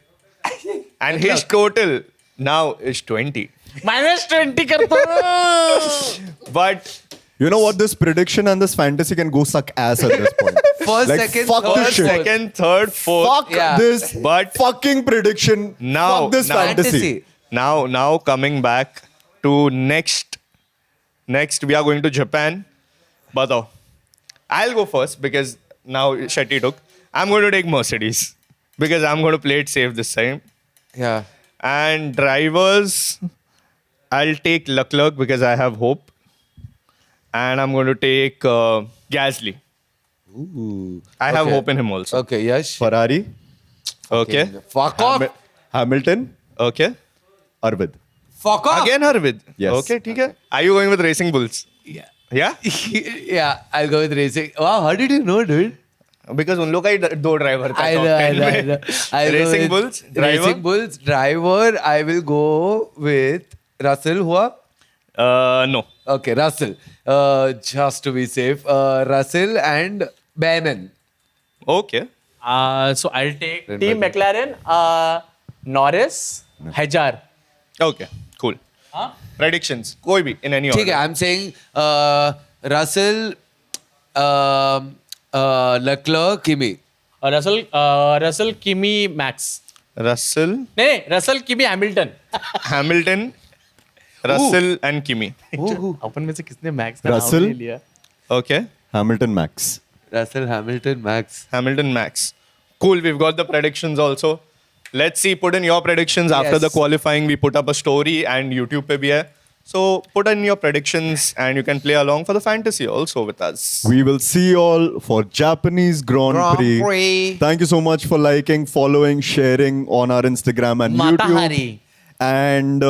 And his total now is 20. -20 करता हूँ. But You know what? This prediction and this fantasy can go suck ass at this point. first, Like, second, fuck third, this shit. fourth. Second, third, fourth. Fuck Yeah. this But- fucking prediction. Now- Fuck this now- fantasy. Now coming back to next we are going to Japan. Batao. I'll go first because now Shetty took. I'm going to take Mercedes because I'm going to play it safe this time. Yeah. And drivers, I'll take Leclerc because I have hope. And I'm going to take Gasly. I have Okay. hope in him also. Okay, Yash. Ferrari, Okay. Fuck off. Hamilton, Okay. Arvid. Fuck off. Again Arvid. Yes. Okay, ठीक है. Are you going with Racing Bulls? Yeah. Yeah? Yeah, I'll go with racing. Wow, how did you know, dude? Because उन लोग का ही दो driver था I top know, 10 में. I'll go Racing with Bulls driver. Racing Bulls driver. I will go with Russell. Who? No. Okay, Russell. Just to be safe, Russell and Bannon. Okay. So I'll take Team McLaren, Norris, Hajar. Okay. Cool. Predictions. कोई भी in any ठीक है, order. I'm saying Russell, Leclerc, Kimi. Russell, Kimi, Max. Russell, नहीं, Russell, Kimi, Hamilton. Hamilton, Russell and Kimi. अपन में से किसने max का नाम Russell? नहीं लिया? Okay. Hamilton, Max. Russell, Hamilton, Max. Hamilton, Max. Cool. We've got the predictions also. Let's see. Put in your predictions after the Yes. qualifying. We put up a story and YouTube pe bhi hai. So put in your predictions and you can play along for the fantasy also with us. We will see you all for Japanese Grand Prix. Prix. Thank you so much for liking, following, sharing on our Instagram and Mata YouTube. Hari. And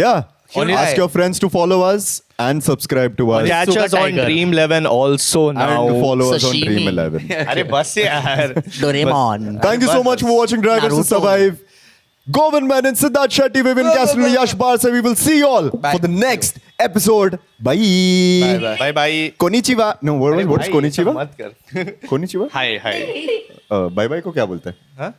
yeah, On ask it. your friends to follow us and subscribe to us. Catch Sugar us on Tiger. Dream 11 also now. And follow us on Sashimi. Dream 11. अरे बस यार. Doraemon. Thank you so much for watching Drivers to Naruto. Survive. Govind Menon, Siddharth Shetty, Vivin Castle, Yash Barsa. We will see you all Bye. for the next episode. Bye. Bye. Bye bye. Konnichiwa. No, what's भाई, ये सब konnichiwa? मत कर. Konnichiwa? Hi hi. Bye bye को क्या बोलते हैं? हाँ?